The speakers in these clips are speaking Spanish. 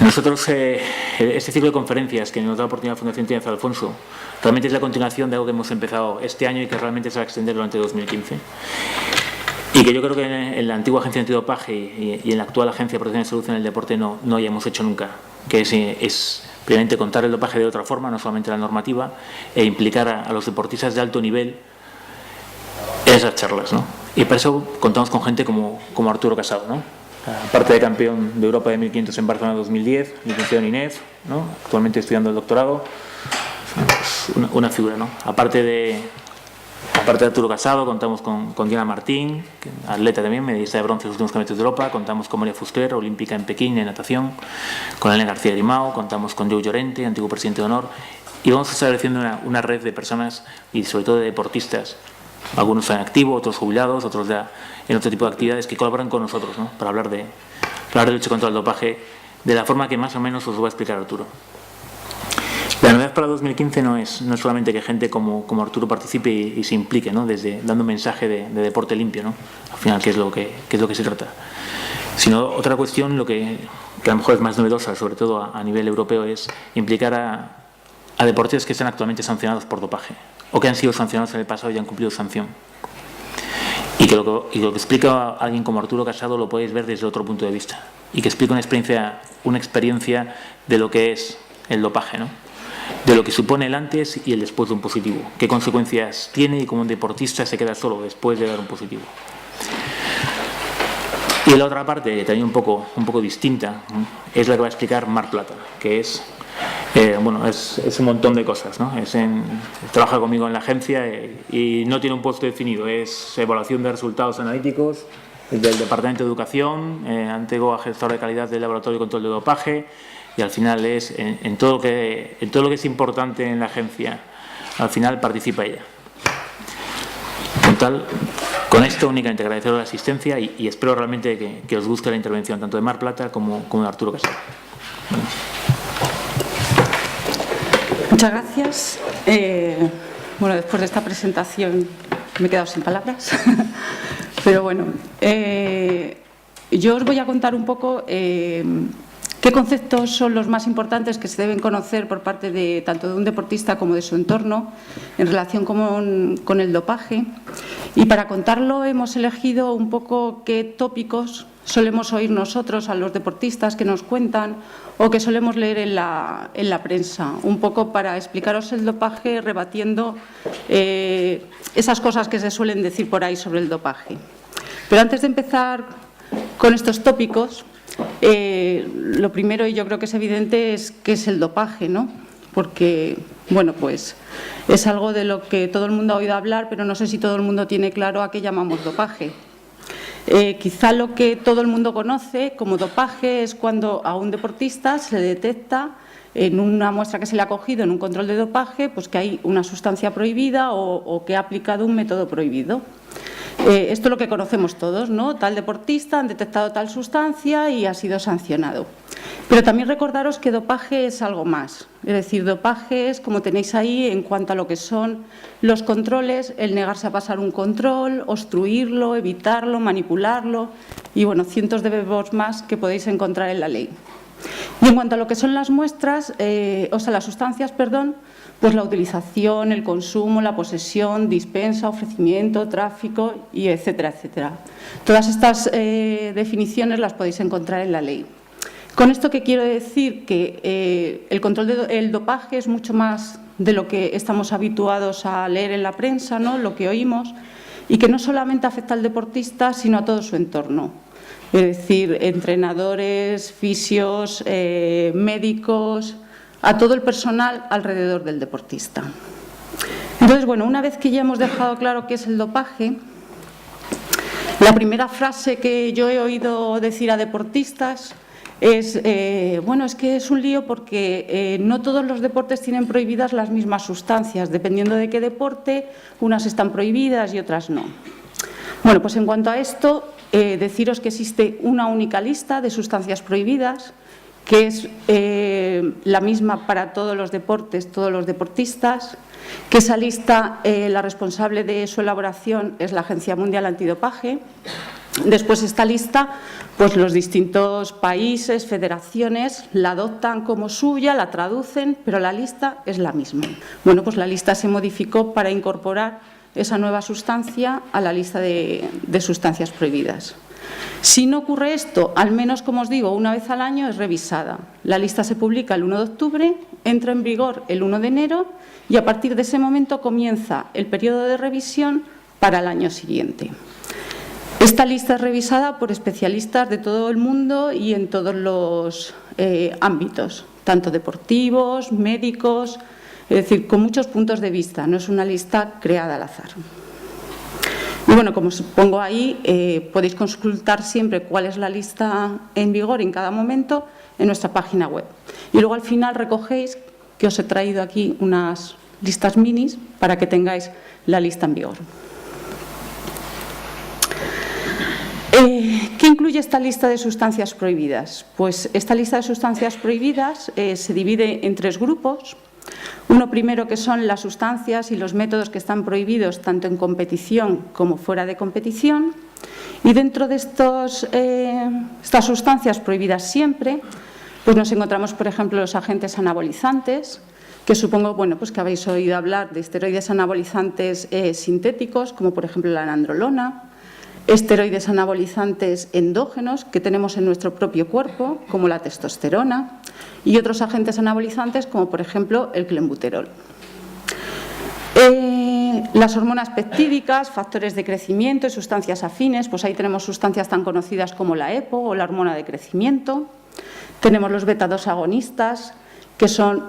Nosotros, este ciclo de conferencias que nos da la oportunidad la Fundación Trinidad Alfonso, realmente es la continuación de algo que hemos empezado este año y que realmente se va a extender durante 2015. Y que yo creo que en la antigua Agencia Antidopaje y en la actual Agencia de Protección de Salud en el Deporte no hayamos hecho nunca, que es previamente contar el dopaje de otra forma, no solamente la normativa, e implicar a los deportistas de alto nivel en esas charlas, ¿no? Y para eso contamos con gente como Arturo Casado, ¿no? Aparte de campeón de Europa de 1500 en Barcelona 2010, licenciado en INEF, ¿no? Actualmente estudiando el doctorado, pues una figura, ¿no? Aparte de Arturo Casado, contamos con Diana Martín, atleta también, medallista de bronce en los últimos campeonatos de Europa, contamos con María Fuster, olímpica en Pekín en natación, con Elena García Grimao, contamos con Joe Llorente, antiguo presidente de honor, y vamos estableciendo una red de personas y sobre todo de deportistas, algunos en activo, otros jubilados, otros ya en otro tipo de actividades que colaboran con nosotros, ¿no? Para hablar de lucha contra el dopaje de la forma que más o menos os va a explicar Arturo. La novedad para 2015 no es solamente que gente como Arturo participe y se implique, ¿no? Desde dando un mensaje de deporte limpio, ¿no? Al final, ¿qué es lo que se trata? Sino otra cuestión, que a lo mejor es más novedosa, sobre todo a nivel europeo, es implicar a deportistas que están actualmente sancionados por dopaje o que han sido sancionados en el pasado y han cumplido sanción. Y que lo que explica alguien como Arturo Casado lo podéis ver desde otro punto de vista y que explica una experiencia de lo que es el dopaje, ¿no? De lo que supone el antes y el después de un positivo, qué consecuencias tiene y cómo un deportista se queda solo después de dar un positivo. Y la otra parte, también un poco distinta, es la que va a explicar Marc Plata, que es un montón de cosas, ¿no? Trabaja conmigo en la agencia y no tiene un puesto definido, es evaluación de resultados analíticos del Departamento de Educación, antiguo gestor de calidad del Laboratorio de Control de Dopaje, y al final es en todo lo que es importante en la agencia, al final participa ella. Con esto únicamente agradeceros la asistencia y espero realmente que os guste la intervención tanto de Marc Plata como de Arturo Casado. Muchas gracias. Después de esta presentación me he quedado sin palabras, pero bueno, yo os voy a contar un poco qué conceptos son los más importantes que se deben conocer por parte tanto de un deportista como de su entorno en relación con el dopaje. Y para contarlo hemos elegido un poco qué tópicos solemos oír nosotros a los deportistas que nos cuentan o que solemos leer en la prensa, un poco para explicaros el dopaje rebatiendo esas cosas que se suelen decir por ahí sobre el dopaje. Pero antes de empezar con estos tópicos, lo primero, y yo creo que es evidente, es qué es el dopaje, ¿no? Porque, pues es algo de lo que todo el mundo ha oído hablar, pero no sé si todo el mundo tiene claro a qué llamamos dopaje. Quizá lo que todo el mundo conoce como dopaje es cuando a un deportista se le detecta en una muestra que se le ha cogido en un control de dopaje, pues que hay una sustancia prohibida o que ha aplicado un método prohibido. Esto es lo que conocemos todos, ¿no? Tal deportista, han detectado tal sustancia y ha sido sancionado. Pero también recordaros que dopaje es algo más. Es decir, dopaje es, como tenéis ahí, en cuanto a lo que son los controles, el negarse a pasar un control, obstruirlo, evitarlo, manipularlo y, cientos de verbos más que podéis encontrar en la ley. Y en cuanto a lo que son las muestras, las sustancias, pues la utilización, el consumo, la posesión, dispensa, ofrecimiento, tráfico y etcétera, etcétera. Todas estas definiciones las podéis encontrar en la ley. Con esto que quiero decir que el control del dopaje es mucho más de lo que estamos habituados a leer en la prensa, ¿no? Lo que oímos, y que no solamente afecta al deportista, sino a todo su entorno. Es decir, entrenadores, fisios, médicos, a todo el personal alrededor del deportista. Entonces, una vez que ya hemos dejado claro qué es el dopaje, la primera frase que yo he oído decir a deportistas es, es que es un lío porque no todos los deportes tienen prohibidas las mismas sustancias, dependiendo de qué deporte, unas están prohibidas y otras no. Pues en cuanto a esto, deciros que existe una única lista de sustancias prohibidas, que es la misma para todos los deportes, todos los deportistas, que esa lista, la responsable de su elaboración es la Agencia Mundial Antidopaje, Después esta lista, pues los distintos países, federaciones, la adoptan como suya, la traducen, pero la lista es la misma. Bueno, pues la lista se modificó para incorporar esa nueva sustancia a la lista de sustancias prohibidas. Si no ocurre esto, al menos, como os digo, una vez al año es revisada. La lista se publica el 1 de octubre, entra en vigor el 1 de enero y a partir de ese momento comienza el periodo de revisión para el año siguiente. Esta lista es revisada por especialistas de todo el mundo y en todos los ámbitos, tanto deportivos, médicos, es decir, con muchos puntos de vista, no es una lista creada al azar. Y bueno, como os pongo ahí, podéis consultar siempre cuál es la lista en vigor en cada momento en nuestra página web. Y luego al final recogéis que os he traído aquí unas listas minis para que tengáis la lista en vigor. ¿Qué incluye esta lista de sustancias prohibidas? Pues esta lista de sustancias prohibidas se divide en 3 grupos. Uno primero que son las sustancias y los métodos que están prohibidos tanto en competición como fuera de competición. Y dentro de estas sustancias prohibidas siempre, pues nos encontramos, por ejemplo, los agentes anabolizantes, que supongo pues que habéis oído hablar de esteroides anabolizantes sintéticos, como por ejemplo la nandrolona, esteroides anabolizantes endógenos que tenemos en nuestro propio cuerpo, como la testosterona, y otros agentes anabolizantes, como por ejemplo el clenbuterol. Las hormonas peptídicas, factores de crecimiento y sustancias afines, pues ahí tenemos sustancias tan conocidas como la EPO o la hormona de crecimiento. Tenemos los beta-2 agonistas, que son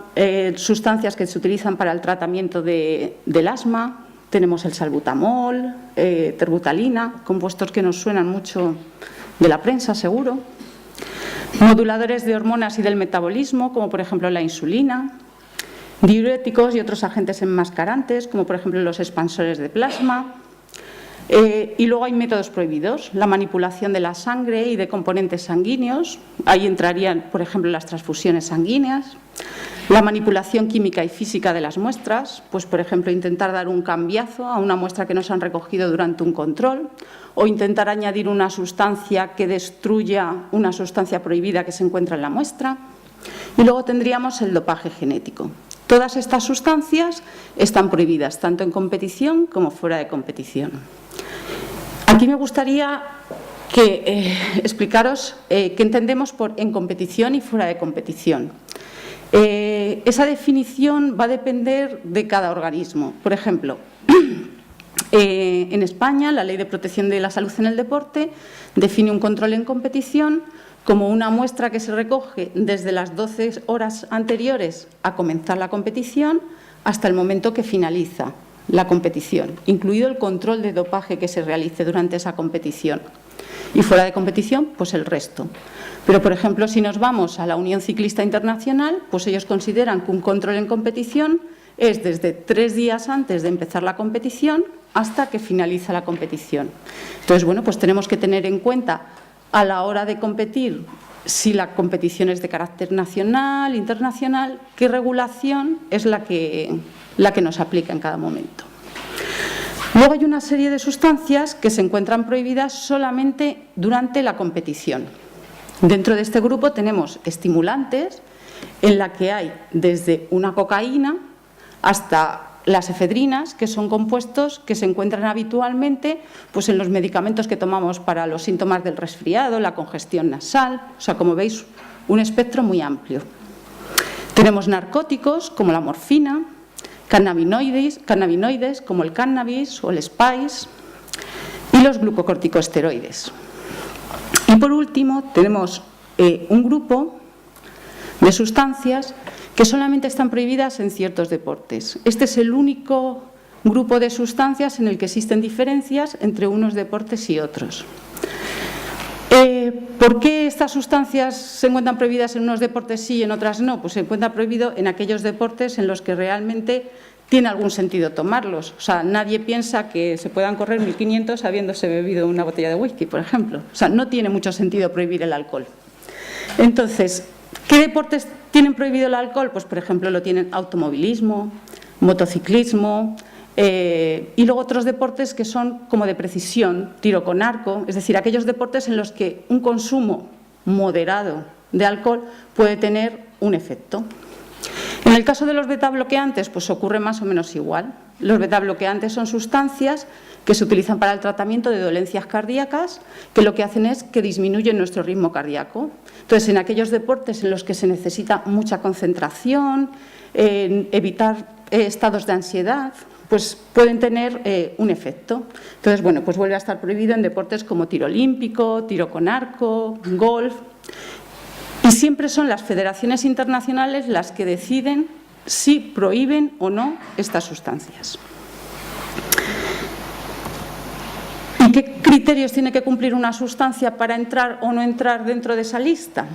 sustancias que se utilizan para el tratamiento del asma. Tenemos el salbutamol, terbutalina, compuestos que nos suenan mucho de la prensa, seguro. Moduladores de hormonas y del metabolismo, como por ejemplo la insulina. Diuréticos y otros agentes enmascarantes, como por ejemplo los expansores de plasma. Y luego hay métodos prohibidos, la manipulación de la sangre y de componentes sanguíneos. Ahí entrarían, por ejemplo, las transfusiones sanguíneas. La manipulación química y física de las muestras, pues por ejemplo intentar dar un cambiazo a una muestra que nos han recogido durante un control o intentar añadir una sustancia que destruya una sustancia prohibida que se encuentra en la muestra. Y luego tendríamos el dopaje genético. Todas estas sustancias están prohibidas, tanto en competición como fuera de competición. Aquí me gustaría explicaros qué entendemos por en competición y fuera de competición. Esa definición va a depender de cada organismo. Por ejemplo, en España, la Ley de Protección de la Salud en el Deporte define un control en competición como una muestra que se recoge desde las 12 horas anteriores a comenzar la competición hasta el momento que finaliza la competición, incluido el control de dopaje que se realice durante esa competición. Y fuera de competición, pues el resto. Pero, por ejemplo, si nos vamos a la Unión Ciclista Internacional, pues ellos consideran que un control en competición es desde 3 días antes de empezar la competición hasta que finaliza la competición. Entonces, bueno, pues tenemos que tener en cuenta a la hora de competir, si la competición es de carácter nacional, internacional, qué regulación es la que nos aplica en cada momento. Luego hay una serie de sustancias que se encuentran prohibidas solamente durante la competición. Dentro de este grupo tenemos estimulantes, en la que hay desde una cocaína hasta las efedrinas, que son compuestos que se encuentran habitualmente pues, en los medicamentos que tomamos para los síntomas del resfriado, la congestión nasal. O sea, como veis, un espectro muy amplio. Tenemos narcóticos como la morfina, cannabinoides como el cannabis o el spice y los glucocorticosteroides. Y por último tenemos un grupo de sustancias que solamente están prohibidas en ciertos deportes. Este es el único grupo de sustancias en el que existen diferencias entre unos deportes y otros. ¿Por qué estas sustancias se encuentran prohibidas en unos deportes sí y en otras no? Pues se encuentra prohibido en aquellos deportes en los que realmente tiene algún sentido tomarlos. O sea, nadie piensa que se puedan correr 1500 habiéndose bebido una botella de whisky, por ejemplo. O sea, no tiene mucho sentido prohibir el alcohol. Entonces, ¿qué deportes tienen prohibido el alcohol? Pues, por ejemplo, lo tienen automovilismo, motociclismo, Y luego otros deportes que son como de precisión, tiro con arco, es decir, aquellos deportes en los que un consumo moderado de alcohol puede tener un efecto. En el caso de los betabloqueantes, pues ocurre más o menos igual. Los betabloqueantes son sustancias que se utilizan para el tratamiento de dolencias cardíacas, que lo que hacen es que disminuyen nuestro ritmo cardíaco. Entonces, en aquellos deportes en los que se necesita mucha concentración, evitar estados de ansiedad, pues pueden tener un efecto. Entonces, bueno, pues vuelve a estar prohibido en deportes como tiro olímpico, tiro con arco, golf. Y siempre son las federaciones internacionales las que deciden si prohíben o no estas sustancias. ¿Y qué criterios tiene que cumplir una sustancia para entrar o no entrar dentro de esa lista?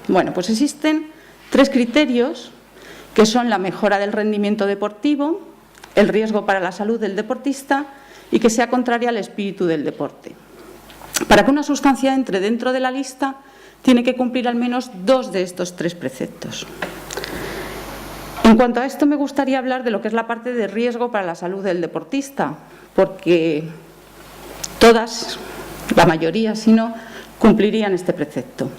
Bueno, pues existen 3 criterios que son la mejora del rendimiento deportivo, el riesgo para la salud del deportista y que sea contraria al espíritu del deporte. Para que una sustancia entre dentro de la lista, tiene que cumplir al menos 2 de estos 3 preceptos. En cuanto a esto, me gustaría hablar de lo que es la parte de riesgo para la salud del deportista, porque todas, la mayoría, si no, cumplirían este precepto.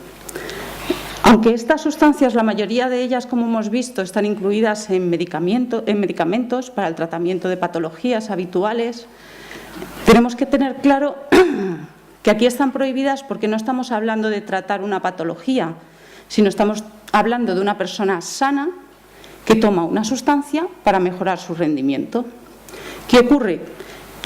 Aunque estas sustancias, la mayoría de ellas, como hemos visto, están incluidas en medicamentos para el tratamiento de patologías habituales, tenemos que tener claro que aquí están prohibidas porque no estamos hablando de tratar una patología, sino estamos hablando de una persona sana que toma una sustancia para mejorar su rendimiento. ¿Qué ocurre?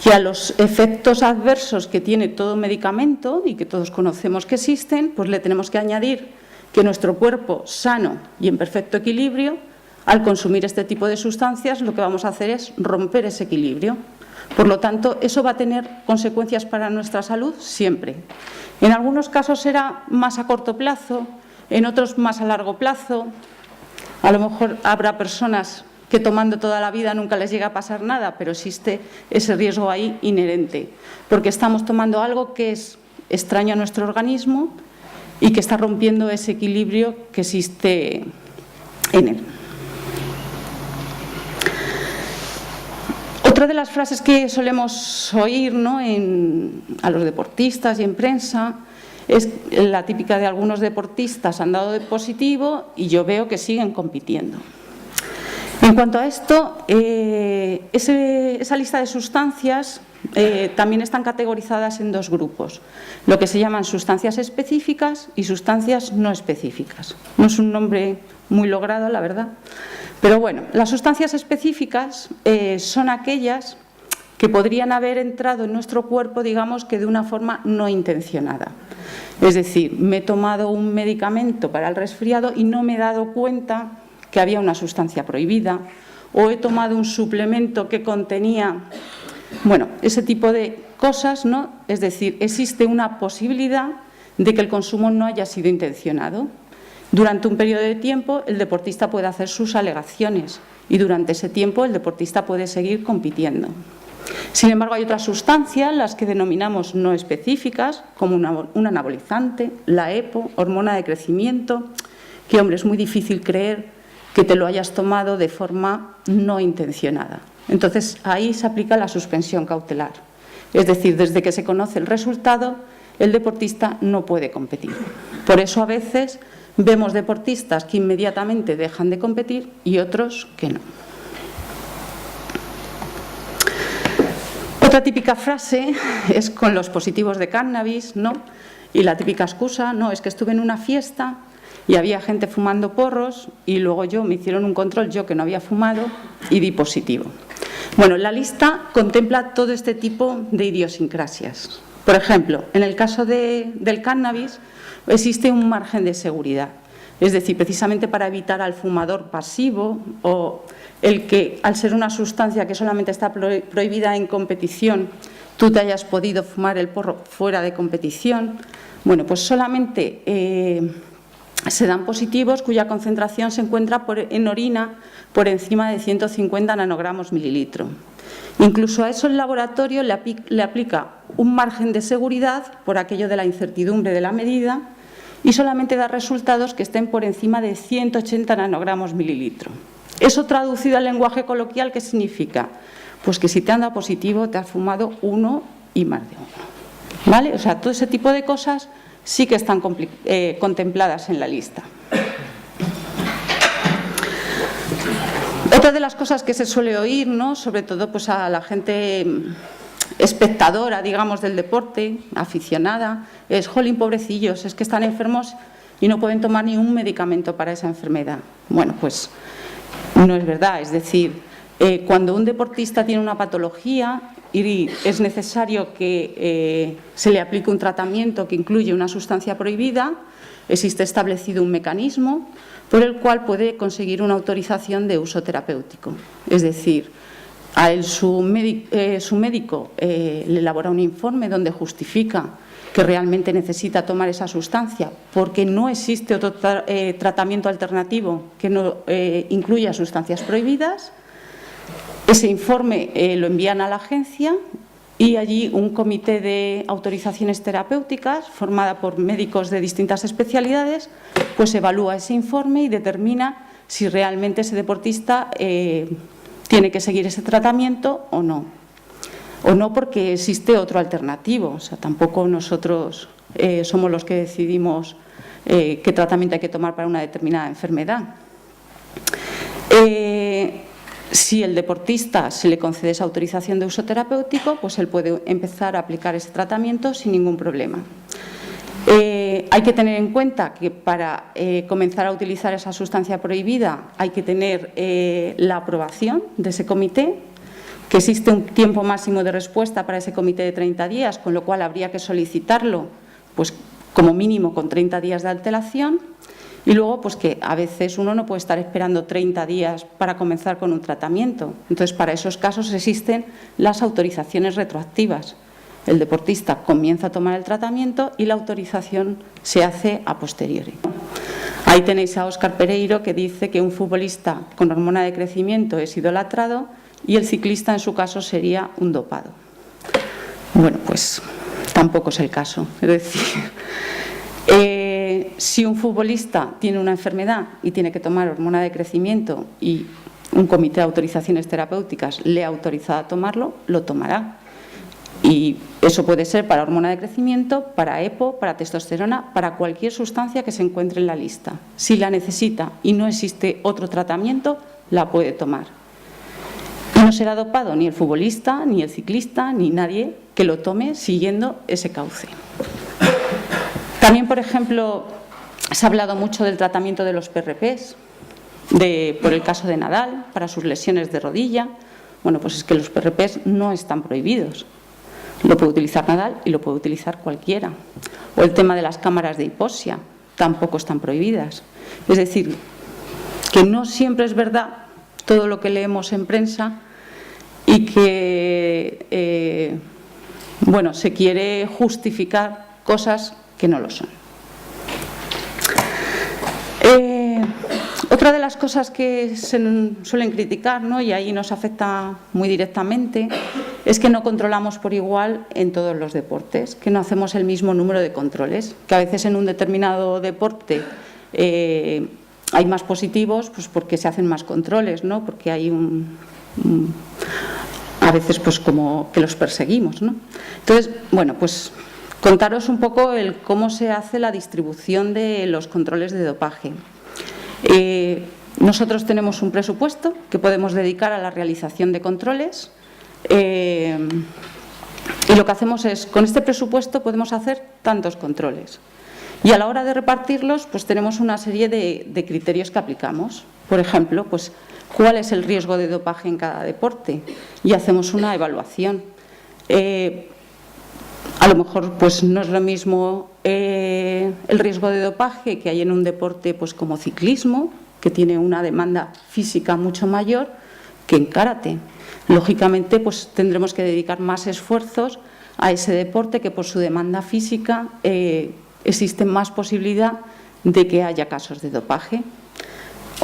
Que a los efectos adversos que tiene todo medicamento y que todos conocemos que existen, pues le tenemos que añadir que nuestro cuerpo sano y en perfecto equilibrio, al consumir este tipo de sustancias, lo que vamos a hacer es romper ese equilibrio. Por lo tanto, eso va a tener consecuencias para nuestra salud siempre. En algunos casos será más a corto plazo, en otros más a largo plazo. A lo mejor habrá personas que tomando toda la vida nunca les llega a pasar nada, pero existe ese riesgo ahí inherente, porque estamos tomando algo que es extraño a nuestro organismo y que está rompiendo ese equilibrio que existe en él. Otra de las frases que solemos oír, ¿no?, a los deportistas y en prensa es la típica de algunos deportistas han dado de positivo y yo veo que siguen compitiendo. En cuanto a esto, esa lista de sustancias también están categorizadas en 2 grupos, lo que se llaman sustancias específicas y sustancias no específicas. No es un nombre muy logrado, la verdad. Pero bueno, las sustancias específicas son aquellas que podrían haber entrado en nuestro cuerpo, digamos que de una forma no intencionada. Es decir, me he tomado un medicamento para el resfriado y no me he dado cuenta que había una sustancia prohibida, o he tomado un suplemento que contenía, bueno, ese tipo de cosas, ¿no? Es decir, existe una posibilidad de que el consumo no haya sido intencionado. Durante un periodo de tiempo, el deportista puede hacer sus alegaciones y durante ese tiempo el deportista puede seguir compitiendo. Sin embargo, hay otras sustancias, las que denominamos no específicas, como un anabolizante, la EPO, hormona de crecimiento, que, hombre, es muy difícil creer que te lo hayas tomado de forma no intencionada. Entonces, ahí se aplica la suspensión cautelar. Es decir, desde que se conoce el resultado, el deportista no puede competir. Por eso, a veces, vemos deportistas que inmediatamente dejan de competir y otros que no. Otra típica frase es con los positivos de cannabis, ¿no? Y la típica excusa, no, es que estuve en una fiesta y había gente fumando porros y luego me hicieron un control, yo que no había fumado, y di positivo. Bueno, la lista contempla todo este tipo de idiosincrasias. Por ejemplo, en el caso del cannabis existe un margen de seguridad. Es decir, precisamente para evitar al fumador pasivo o el que, al ser una sustancia que solamente está prohibida en competición, tú te hayas podido fumar el porro fuera de competición. Bueno, pues solamente se dan positivos cuya concentración se encuentra en orina por encima de 150 nanogramos mililitro. Incluso a eso el laboratorio le aplica un margen de seguridad por aquello de la incertidumbre de la medida y solamente da resultados que estén por encima de 180 nanogramos mililitro. Eso traducido al lenguaje coloquial, ¿qué significa? pues que si te han dado positivo te has fumado uno y más de uno, ¿vale? O sea, todo ese tipo de cosas sí que están contempladas en la lista. Otra de las cosas que se suele oír, ¿no?, sobre todo pues a la gente espectadora, digamos, del deporte, aficionada, es: jolín, pobrecillos, es que están enfermos y no pueden tomar ni un medicamento para esa enfermedad. Bueno, pues no es verdad. Es decir, cuando un deportista tiene una patología y es necesario que se le aplique un tratamiento que incluye una sustancia prohibida, existe establecido un mecanismo por el cual puede conseguir una autorización de uso terapéutico. Es decir, a él su médico le elabora un informe donde justifica que realmente necesita tomar esa sustancia porque no existe otro tratamiento alternativo que no incluya sustancias prohibidas. Ese informe lo envían a la agencia y allí un comité de autorizaciones terapéuticas formada por médicos de distintas especialidades pues evalúa ese informe y determina si realmente ese deportista tiene que seguir ese tratamiento o no. O no porque existe otro alternativo. O sea, tampoco nosotros somos los que decidimos qué tratamiento hay que tomar para una determinada enfermedad. Si el deportista se le concede esa autorización de uso terapéutico, pues él puede empezar a aplicar ese tratamiento sin ningún problema. Hay que tener en cuenta que para comenzar a utilizar esa sustancia prohibida hay que tener la aprobación de ese comité, que existe un tiempo máximo de respuesta para ese comité de 30 días, con lo cual habría que solicitarlo pues, como mínimo con 30 días de antelación. Y luego, pues que a veces uno no puede estar esperando 30 días para comenzar con un tratamiento. Entonces, para esos casos existen las autorizaciones retroactivas. El deportista comienza a tomar el tratamiento y la autorización se hace a posteriori. Ahí tenéis a Óscar Pereiro, que dice que un futbolista con hormona de crecimiento es idolatrado y el ciclista en su caso sería un dopado. Bueno, pues tampoco es el caso. Es decir, si un futbolista tiene una enfermedad y tiene que tomar hormona de crecimiento y un comité de autorizaciones terapéuticas le ha autorizado a tomarlo, lo tomará. Y eso puede ser para hormona de crecimiento, para EPO, para testosterona, para cualquier sustancia que se encuentre en la lista. Si la necesita y no existe otro tratamiento, la puede tomar. Y no será dopado ni el futbolista, ni el ciclista, ni nadie que lo tome siguiendo ese cauce. También, por ejemplo, se ha hablado mucho del tratamiento de los PRPs, por el caso de Nadal, para sus lesiones de rodilla. Bueno, pues es que los PRPs no están prohibidos. Lo puede utilizar Nadal y lo puede utilizar cualquiera. O el tema de las cámaras de hipoxia, tampoco están prohibidas. Es decir, que no siempre es verdad todo lo que leemos en prensa y que, bueno, se quiere justificar cosas que no lo son. Otra de las cosas que se suelen criticar, ¿no?, y ahí nos afecta muy directamente, es que no controlamos por igual en todos los deportes, que no hacemos el mismo número de controles, que a veces en un determinado deporte hay más positivos, pues porque se hacen más controles, ¿no?, porque hay a veces pues como que los perseguimos, ¿no? Entonces, bueno, pues contaros un poco cómo se hace la distribución de los controles de dopaje. Nosotros tenemos un presupuesto que podemos dedicar a la realización de controles y lo que hacemos es, con este presupuesto podemos hacer tantos controles y a la hora de repartirlos pues tenemos una serie de criterios que aplicamos. Por ejemplo, pues cuál es el riesgo de dopaje en cada deporte y hacemos una evaluación. A lo mejor pues no es lo mismo el riesgo de dopaje que hay en un deporte pues como ciclismo, que tiene una demanda física mucho mayor, que en karate. Lógicamente pues tendremos que dedicar más esfuerzos a ese deporte que por su demanda física existe más posibilidad de que haya casos de dopaje.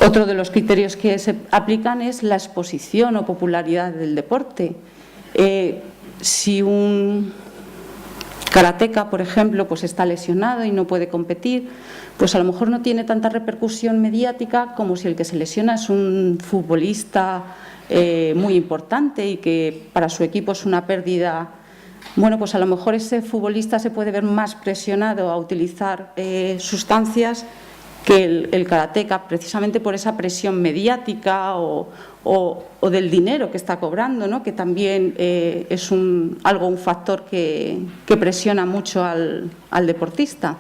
Otro de los criterios que se aplican es la exposición o popularidad del deporte. Si un karateca, por ejemplo, pues está lesionado y no puede competir, pues a lo mejor no tiene tanta repercusión mediática como si el que se lesiona es un futbolista muy importante y que para su equipo es una pérdida. Bueno, pues a lo mejor ese futbolista se puede ver más presionado a utilizar sustancias que el karateca, precisamente por esa presión mediática o del dinero que está cobrando, ¿no? Que también es un factor que presiona mucho al deportista.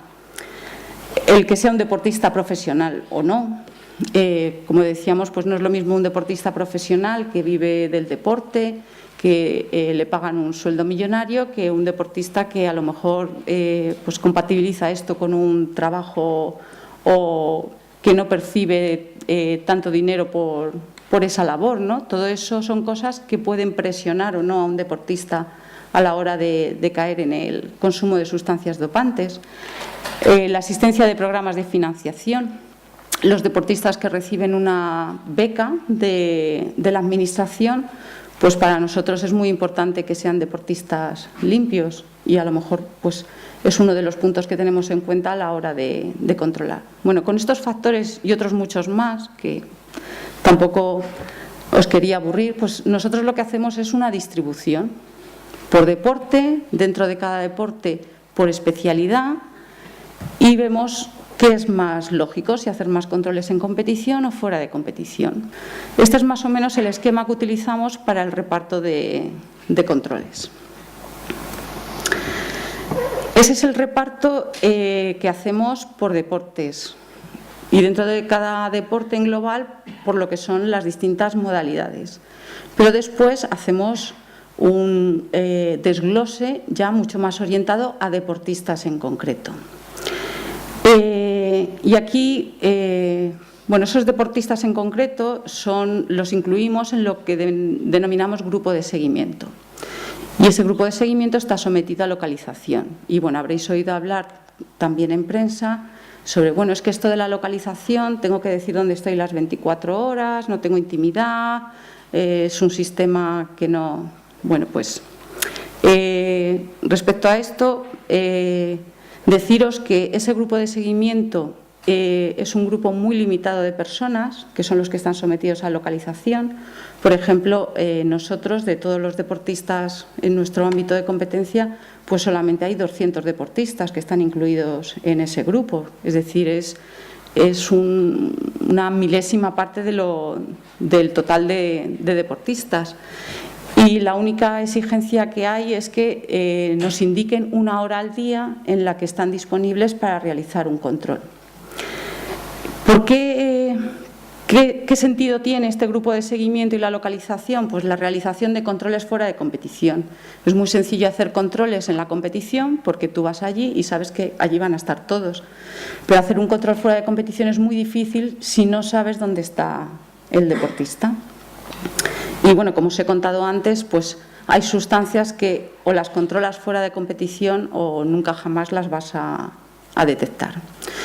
El que sea un deportista profesional o no. Como decíamos, pues no es lo mismo un deportista profesional que vive del deporte, que le pagan un sueldo millonario, que un deportista que a lo mejor pues compatibiliza esto con un trabajo o que no percibe tanto dinero por esa labor, ¿no? Todo eso son cosas que pueden presionar o no a un deportista a la hora de caer en el consumo de sustancias dopantes. La asistencia de programas de financiación. Los deportistas que reciben una beca de la Administración, pues para nosotros es muy importante que sean deportistas limpios y a lo mejor pues es uno de los puntos que tenemos en cuenta a la hora de controlar. Bueno, con estos factores y otros muchos más, que tampoco os quería aburrir, pues nosotros lo que hacemos es una distribución por deporte, dentro de cada deporte por especialidad, y vemos qué es más lógico, si hacer más controles en competición o fuera de competición. Este es más o menos el esquema que utilizamos para el reparto de controles. Ese es el reparto que hacemos por deportes y dentro de cada deporte en global por lo que son las distintas modalidades. Pero después hacemos un desglose ya mucho más orientado a deportistas en concreto. Y aquí, bueno, esos deportistas en concreto los incluimos en lo que denominamos grupo de seguimiento. Y ese grupo de seguimiento está sometido a localización. Y bueno, habréis oído hablar también en prensa sobre, bueno, es que esto de la localización, tengo que decir dónde estoy las 24 horas, no tengo intimidad, es un sistema que no... Bueno, pues respecto a esto, deciros que ese grupo de seguimiento es un grupo muy limitado de personas, que son los que están sometidos a localización. Por ejemplo, nosotros, de todos los deportistas en nuestro ámbito de competencia, pues solamente hay 200 deportistas que están incluidos en ese grupo. Es decir, es una milésima parte del total de deportistas. Y la única exigencia que hay es que nos indiquen una hora al día en la que están disponibles para realizar un control. ¿Por qué? ¿Qué sentido tiene este grupo de seguimiento y la localización? Pues la realización de controles fuera de competición. Es muy sencillo hacer controles en la competición porque tú vas allí y sabes que allí van a estar todos. Pero hacer un control fuera de competición es muy difícil si no sabes dónde está el deportista. Y bueno, como os he contado antes, pues hay sustancias que o las controlas fuera de competición o nunca jamás las vas a detectar.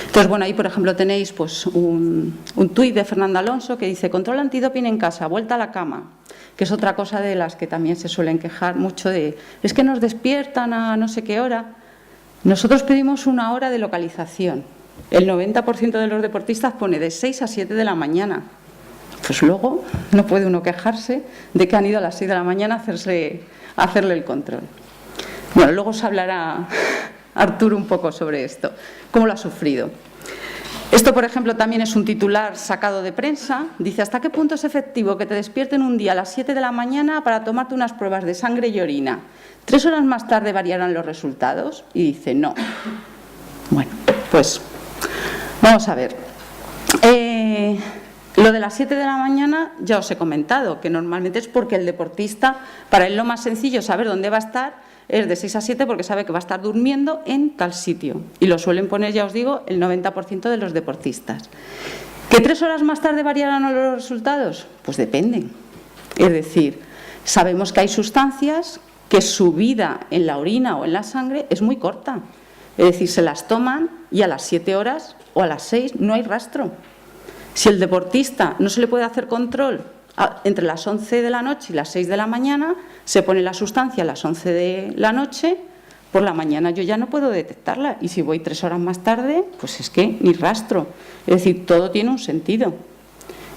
Entonces, bueno, ahí por ejemplo tenéis pues un tuit de Fernando Alonso que dice: control antidoping en casa, vuelta a la cama, que es otra cosa de las que también se suelen quejar mucho de, es que nos despiertan a no sé qué hora. Nosotros pedimos una hora de localización. El 90% de los deportistas pone de 6 a 7 de la mañana. Pues luego no puede uno quejarse de que han ido a las 6 de la mañana a hacerle el control. Bueno, luego os hablará Arturo un poco sobre esto, cómo lo ha sufrido. Esto, por ejemplo, también es un titular sacado de prensa. Dice: ¿hasta qué punto es efectivo que te despierten un día a las 7 de la mañana para tomarte unas pruebas de sangre y orina? 3 horas más tarde variarán los resultados. Y dice: no. Bueno, pues vamos a ver. Lo de las 7 de la mañana ya os he comentado, que normalmente es porque el deportista, para él lo más sencillo saber dónde va a estar, es de 6 a 7 porque sabe que va a estar durmiendo en tal sitio. Y lo suelen poner, ya os digo, el 90% de los deportistas. ¿Que 3 horas más tarde variarán los resultados? Pues depende. Es decir, sabemos que hay sustancias que su vida en la orina o en la sangre es muy corta. Es decir, se las toman y a las 7 horas o a las 6 no hay rastro. Si el deportista no se le puede hacer control entre las 11 de la noche y las 6 de la mañana, se pone la sustancia a las 11 de la noche, por la mañana yo ya no puedo detectarla. Y si voy 3 horas más tarde, pues es que ni rastro. Es decir, todo tiene un sentido.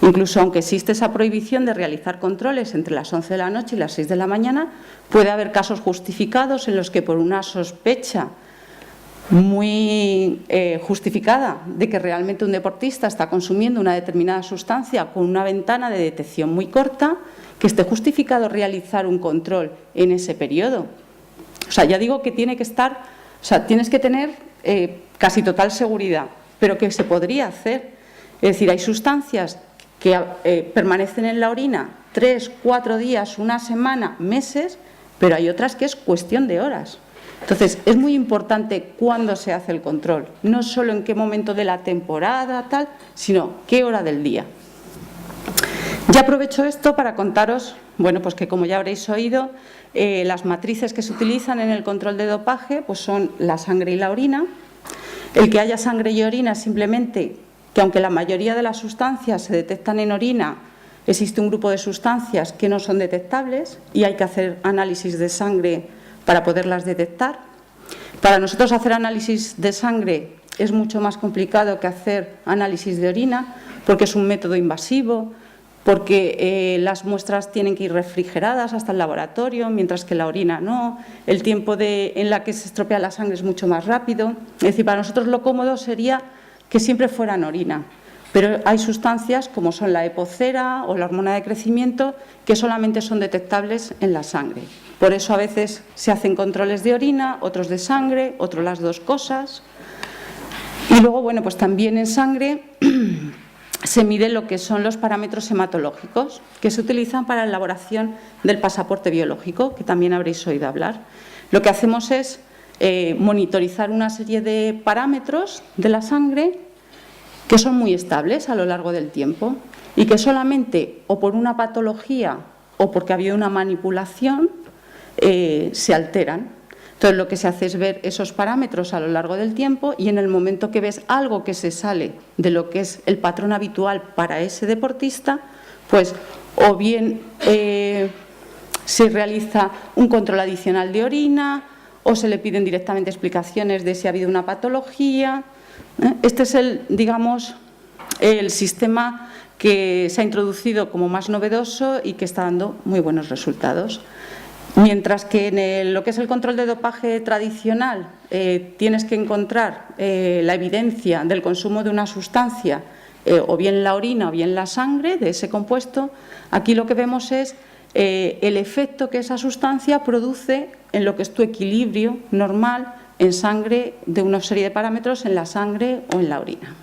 Incluso aunque existe esa prohibición de realizar controles entre las 11 de la noche y las 6 de la mañana, puede haber casos justificados en los que por una sospecha muy justificada de que realmente un deportista está consumiendo una determinada sustancia con una ventana de detección muy corta, que esté justificado realizar un control en ese periodo. O sea, ya digo que tiene que estar, o sea, tienes que tener casi total seguridad, pero que se podría hacer. Es decir, hay sustancias que permanecen en la orina 3, 4 días, una semana, meses, pero hay otras que es cuestión de horas. Entonces, es muy importante cuándo se hace el control, no solo en qué momento de la temporada, tal, sino qué hora del día. Ya aprovecho esto para contaros, bueno, pues que como ya habréis oído, las matrices que se utilizan en el control de dopaje pues son la sangre y la orina. El que haya sangre y orina simplemente que aunque la mayoría de las sustancias se detectan en orina, existe un grupo de sustancias que no son detectables y hay que hacer análisis de sangre para poderlas detectar. Para nosotros hacer análisis de sangre es mucho más complicado que hacer análisis de orina porque es un método invasivo, porque las muestras tienen que ir refrigeradas hasta el laboratorio, mientras que la orina no. El tiempo en la que se estropea la sangre es mucho más rápido. Es decir, para nosotros lo cómodo sería que siempre fuera en orina. Pero hay sustancias como son la epocera o la hormona de crecimiento que solamente son detectables en la sangre. Por eso a veces se hacen controles de orina, otros de sangre, otros las dos cosas. Y luego, bueno, pues también en sangre se mide lo que son los parámetros hematológicos que se utilizan para la elaboración del pasaporte biológico, que también habréis oído hablar. Lo que hacemos es monitorizar una serie de parámetros de la sangre que son muy estables a lo largo del tiempo y que solamente o por una patología o porque había una manipulación se alteran. Entonces lo que se hace es ver esos parámetros a lo largo del tiempo y en el momento que ves algo que se sale de lo que es el patrón habitual para ese deportista, pues o bien se realiza un control adicional de orina o se le piden directamente explicaciones de si ha habido una patología. Este es digamos, el sistema que se ha introducido como más novedoso y que está dando muy buenos resultados. Mientras que en lo que es el control de dopaje tradicional tienes que encontrar la evidencia del consumo de una sustancia o bien en la orina o bien en la sangre de ese compuesto, aquí lo que vemos es el efecto que esa sustancia produce en lo que es tu equilibrio normal en sangre de una serie de parámetros en la sangre o en la orina.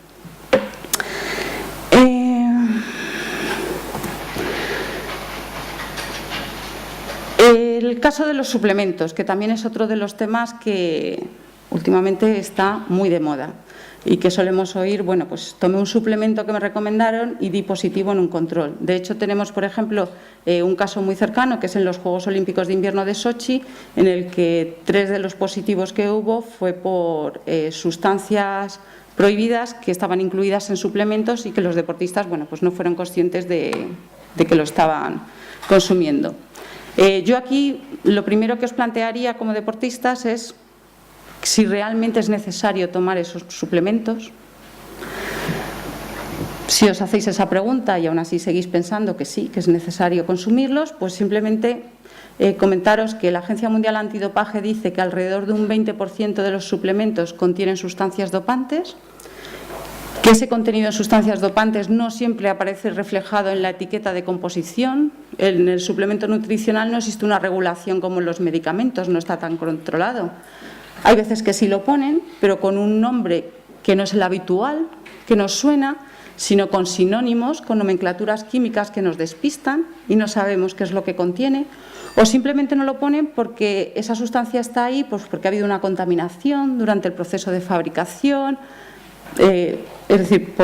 El caso de los suplementos, que también es otro de los temas que últimamente está muy de moda y que solemos oír, bueno, pues tomé un suplemento que me recomendaron y di positivo en un control. De hecho, tenemos, por ejemplo, un caso muy cercano, que es en los Juegos Olímpicos de Invierno de Sochi, en el que 3 de los positivos que hubo fue por sustancias prohibidas que estaban incluidas en suplementos y que los deportistas, bueno, pues no fueron conscientes de que lo estaban consumiendo. Yo aquí lo primero que os plantearía como deportistas es si realmente es necesario tomar esos suplementos. Si os hacéis esa pregunta y aún así seguís pensando que sí, que es necesario consumirlos, pues simplemente comentaros que la Agencia Mundial Antidopaje dice que alrededor de un 20% de los suplementos contienen sustancias dopantes, que ese contenido de sustancias dopantes no siempre aparece reflejado en la etiqueta de composición. En el suplemento nutricional no existe una regulación como en los medicamentos, no está tan controlado. Hay veces que sí lo ponen, pero con un nombre que no es el habitual, que nos suena, sino con sinónimos, con nomenclaturas químicas que nos despistan y no sabemos qué es lo que contiene, o simplemente no lo ponen porque esa sustancia está ahí, pues porque ha habido una contaminación durante el proceso de fabricación, es decir,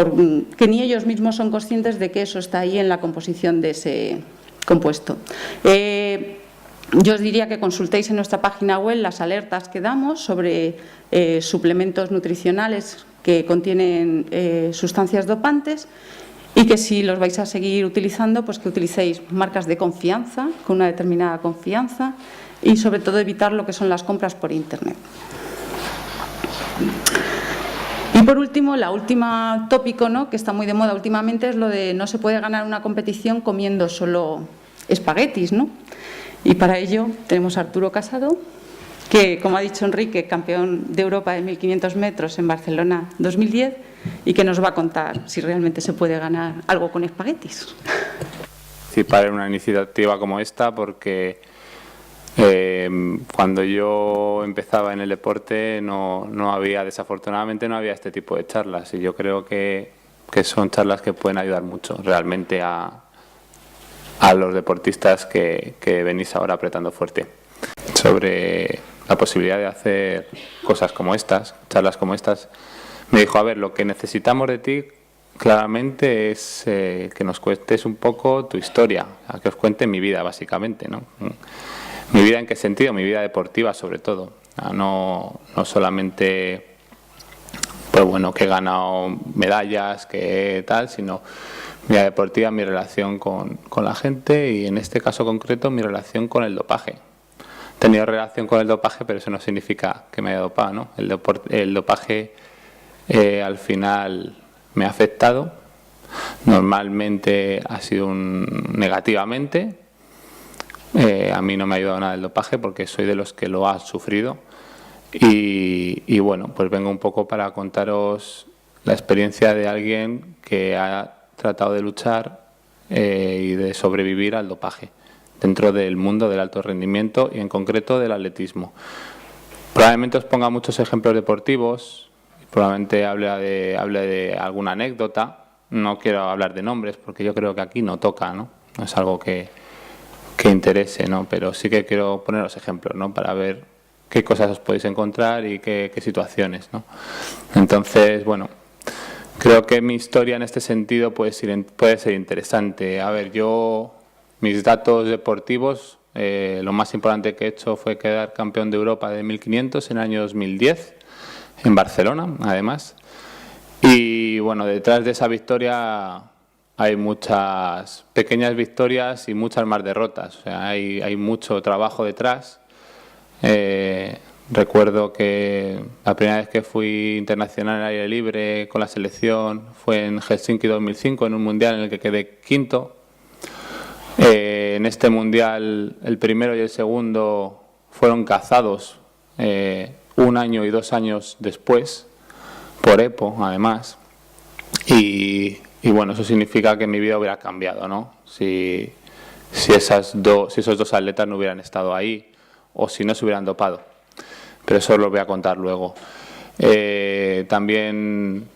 que ni ellos mismos son conscientes de que eso está ahí en la composición de ese compuesto. Yo os diría que consultéis en nuestra página web las alertas que damos sobre suplementos nutricionales que contienen sustancias dopantes y que si los vais a seguir utilizando, pues que utilicéis marcas de confianza, con una determinada confianza y sobre todo evitar lo que son las compras por Internet. Y Y por último, la última tópico, ¿no?, que está muy de moda últimamente, es lo de no se puede ganar una competición comiendo solo espaguetis, ¿no? Y para ello tenemos a Arturo Casado, que, como ha dicho Enrique, campeón de Europa de 1500 metros en Barcelona 2010, y que nos va a contar si realmente se puede ganar algo con espaguetis. Participar en una iniciativa como esta porque cuando yo empezaba en el deporte desafortunadamente no había este tipo de charlas, y yo creo que son charlas que pueden ayudar mucho realmente a los deportistas que venís ahora apretando fuerte, sobre la posibilidad de hacer cosas como estas, charlas como estas. Me dijo, a ver, lo que necesitamos de ti claramente es que nos cuentes un poco tu historia, que os cuente mi vida básicamente, ¿no? ¿Mi vida en qué sentido? Mi vida deportiva sobre todo, no solamente pues bueno, que he ganado medallas, que tal, sino mi vida deportiva, mi relación con la gente, y en este caso concreto mi relación con el dopaje. He tenido relación con el dopaje, pero eso no significa que me haya dopado, ¿no? El dopaje al final me ha afectado, normalmente ha sido negativamente. A mí no me ha ayudado nada el dopaje porque soy de los que lo ha sufrido, y bueno, pues vengo un poco para contaros la experiencia de alguien que ha tratado de luchar y de sobrevivir al dopaje dentro del mundo del alto rendimiento y en concreto del atletismo. Probablemente os ponga muchos ejemplos deportivos, probablemente hable de alguna anécdota. No quiero hablar de nombres porque yo creo que aquí no toca, ¿no? No es algo que interese, ¿no? Pero sí que quiero poneros ejemplos, ¿no? Para ver qué cosas os podéis encontrar y qué situaciones, ¿no? Entonces, bueno, creo que mi historia en este sentido puede ser interesante. A ver, mis datos deportivos, lo más importante que he hecho fue quedar campeón de Europa de 1500 en el año 2010, en Barcelona, además. Y bueno, detrás de esa victoria hay muchas pequeñas victorias y muchas más derrotas. O sea, hay mucho trabajo detrás. Recuerdo que la primera vez que fui internacional al aire libre con la selección fue en Helsinki 2005, en un mundial en el que quedé quinto. En este mundial el primero y el segundo fueron cazados 1 año y 2 años después, por EPO además. Y bueno, eso significa que mi vida hubiera cambiado, ¿no? Si esos dos atletas no hubieran estado ahí, o si no se hubieran dopado. Pero eso os lo voy a contar luego. También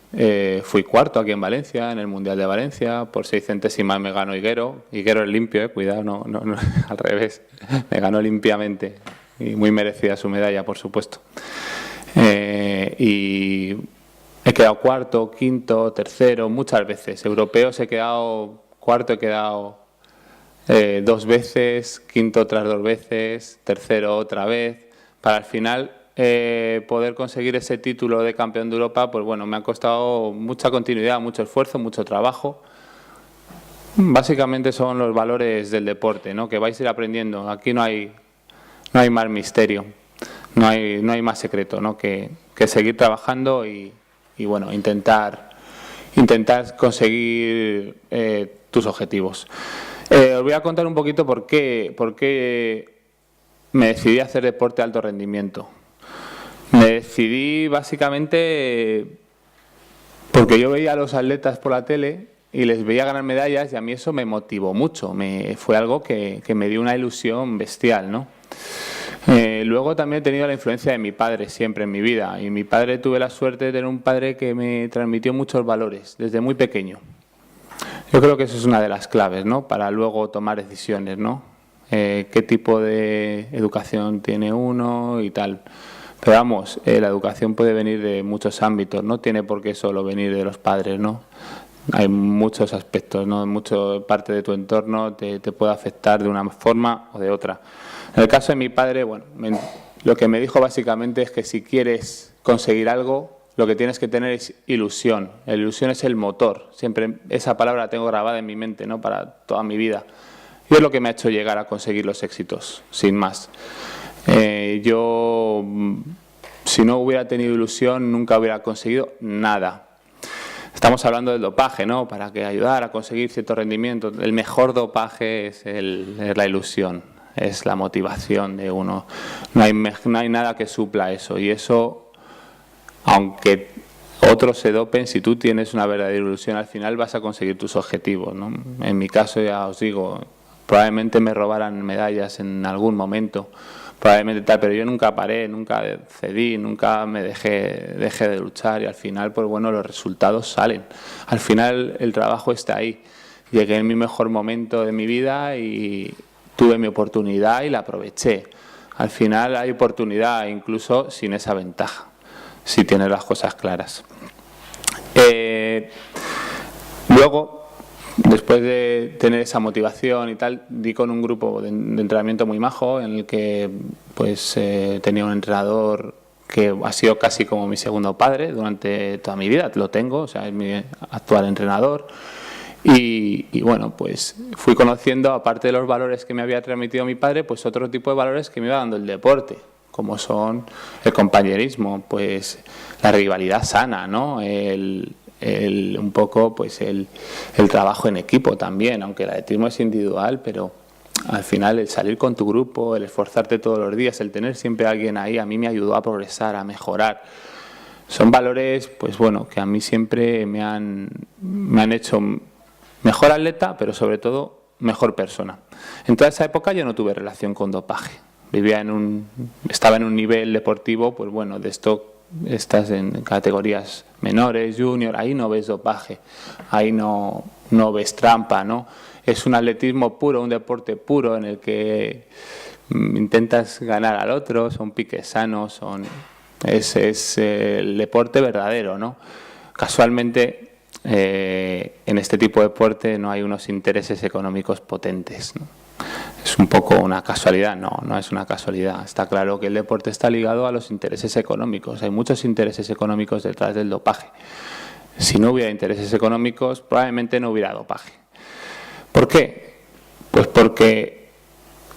fui cuarto aquí en Valencia, en el Mundial de Valencia. Por 6 centésimas me ganó Higuero. Higuero es limpio, cuidado, no, al revés. Me ganó limpiamente. Y muy merecida su medalla, por supuesto. Y he quedado cuarto, quinto, tercero, muchas veces. Europeos he quedado cuarto, he quedado 2 veces, quinto otras 2 veces, tercero otra vez, para al final poder conseguir ese título de campeón de Europa. Pues bueno, me ha costado mucha continuidad, mucho esfuerzo, mucho trabajo. Básicamente son los valores del deporte, ¿no?, que vais a ir aprendiendo. Aquí no hay más misterio, no hay más secreto, ¿no?, que seguir trabajando y bueno, intentar conseguir tus objetivos. Os voy a contar un poquito por qué me decidí a hacer deporte de alto rendimiento. Me decidí básicamente porque yo veía a los atletas por la tele y les veía ganar medallas, y a mí eso me motivó mucho. Fue algo que me dio una ilusión bestial, ¿no? Luego también he tenido la influencia de mi padre siempre en mi vida, y mi padre, tuve la suerte de tener un padre que me transmitió muchos valores desde muy pequeño. Yo creo que eso es una de las claves, ¿no?, para luego tomar decisiones, ¿no? Qué tipo de educación tiene uno y tal. Pero vamos, la educación puede venir de muchos ámbitos, no tiene por qué solo venir de los padres, ¿no? Hay muchos aspectos, ¿no? Parte de tu entorno te puede afectar de una forma o de otra. En el caso de mi padre, bueno, lo que me dijo básicamente es que si quieres conseguir algo, lo que tienes que tener es ilusión. La ilusión es el motor. Siempre esa palabra la tengo grabada en mi mente, ¿no?, para toda mi vida. Y es lo que me ha hecho llegar a conseguir los éxitos, sin más. Yo si no hubiera tenido ilusión, nunca hubiera conseguido nada. Estamos hablando del dopaje, ¿no? Para que ayudar a conseguir cierto rendimiento. El mejor dopaje es la ilusión, es la motivación de uno. No hay nada que supla eso. Y eso, aunque otros se dopen, si tú tienes una verdadera ilusión, al final vas a conseguir tus objetivos, ¿no? En mi caso, ya os digo, probablemente me robaran medallas en algún momento, probablemente tal, pero yo nunca paré, nunca cedí, nunca me dejé de luchar, y al final, pues bueno, los resultados salen. Al final el trabajo está ahí. Llegué en mi mejor momento de mi vida y tuve mi oportunidad y la aproveché. Al final hay oportunidad incluso sin esa ventaja, si tienes las cosas claras. Luego, después de tener esa motivación y tal, di con un grupo de entrenamiento muy majo en el que pues tenía un entrenador que ha sido casi como mi segundo padre durante toda mi vida, lo tengo, o sea, es mi actual entrenador. Y bueno, pues fui conociendo, aparte de los valores que me había transmitido mi padre, pues otro tipo de valores que me iba dando el deporte, como son el compañerismo, pues la rivalidad sana, ¿no? Un poco pues el trabajo en equipo también, aunque el atletismo es individual, pero al final el salir con tu grupo, el esforzarte todos los días, el tener siempre a alguien ahí, a mí me ayudó a progresar, a mejorar. Son valores, pues bueno, que a mí siempre me han hecho mejor atleta, pero sobre todo mejor persona. En toda esa época yo no tuve relación con dopaje. Estaba en un nivel deportivo, pues bueno, de esto estás en categorías menores, junior, ahí no ves dopaje, ahí no ves trampa, ¿no? Es un atletismo puro, un deporte puro en el que intentas ganar al otro, son piques sanos, es el deporte verdadero, ¿no? Casualmente en este tipo de deporte no hay unos intereses económicos potentes, ¿no? Es un poco una casualidad, no es una casualidad. Está claro que el deporte está ligado a los intereses económicos. Hay muchos intereses económicos detrás del dopaje. Si no hubiera intereses económicos, probablemente no hubiera dopaje. ¿Por qué? Pues porque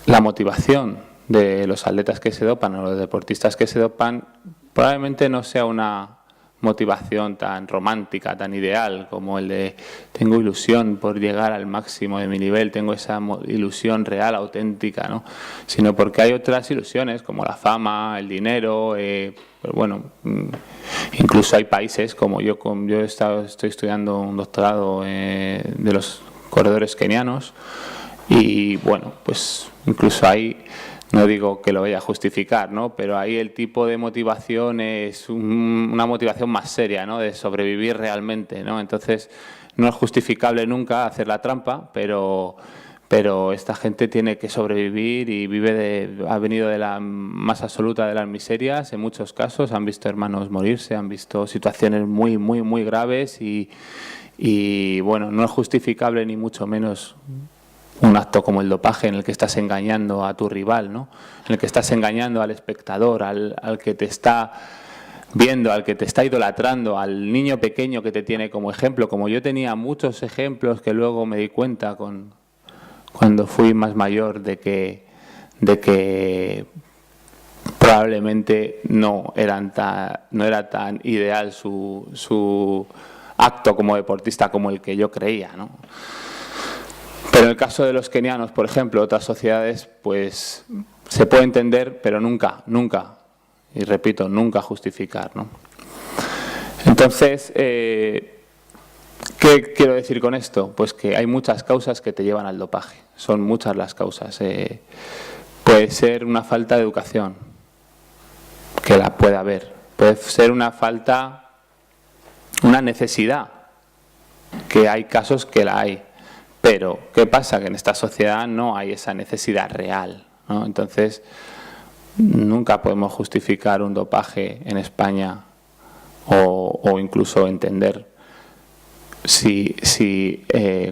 la motivación de los atletas que se dopan o los deportistas que se dopan probablemente no sea una motivación tan romántica, tan ideal como el de tengo ilusión por llegar al máximo de mi nivel, tengo esa ilusión real, auténtica, ¿no? Sino porque hay otras ilusiones como la fama, el dinero, pero bueno, incluso hay países como yo estoy estudiando un doctorado de los corredores kenianos y bueno, pues incluso ahí no digo que lo vaya a justificar, ¿no? Pero ahí el tipo de motivación es una motivación más seria, ¿no? De sobrevivir realmente, ¿no? Entonces, no es justificable nunca hacer la trampa, pero esta gente tiene que sobrevivir y ha venido de la más absoluta de las miserias en muchos casos, han visto hermanos morirse, han visto situaciones muy, muy, muy graves y bueno, no es justificable ni mucho menos un acto como el dopaje en el que estás engañando a tu rival, ¿no? En el que estás engañando al espectador, al que te está viendo, al que te está idolatrando, al niño pequeño que te tiene como ejemplo. Como yo tenía muchos ejemplos que luego me di cuenta cuando fui más mayor de que probablemente no era tan ideal su acto como deportista como el que yo creía, ¿no? Pero en el caso de los kenianos, por ejemplo, otras sociedades, pues se puede entender, pero nunca, y repito, nunca justificar, ¿no? Entonces, ¿qué quiero decir con esto? Pues que hay muchas causas que te llevan al dopaje, son muchas las causas. Puede ser una falta de educación, que la puede haber, puede ser una necesidad, que hay casos que la hay. Pero, ¿qué pasa? Que en esta sociedad no hay esa necesidad real, ¿no? Entonces, nunca podemos justificar un dopaje en España o incluso entender si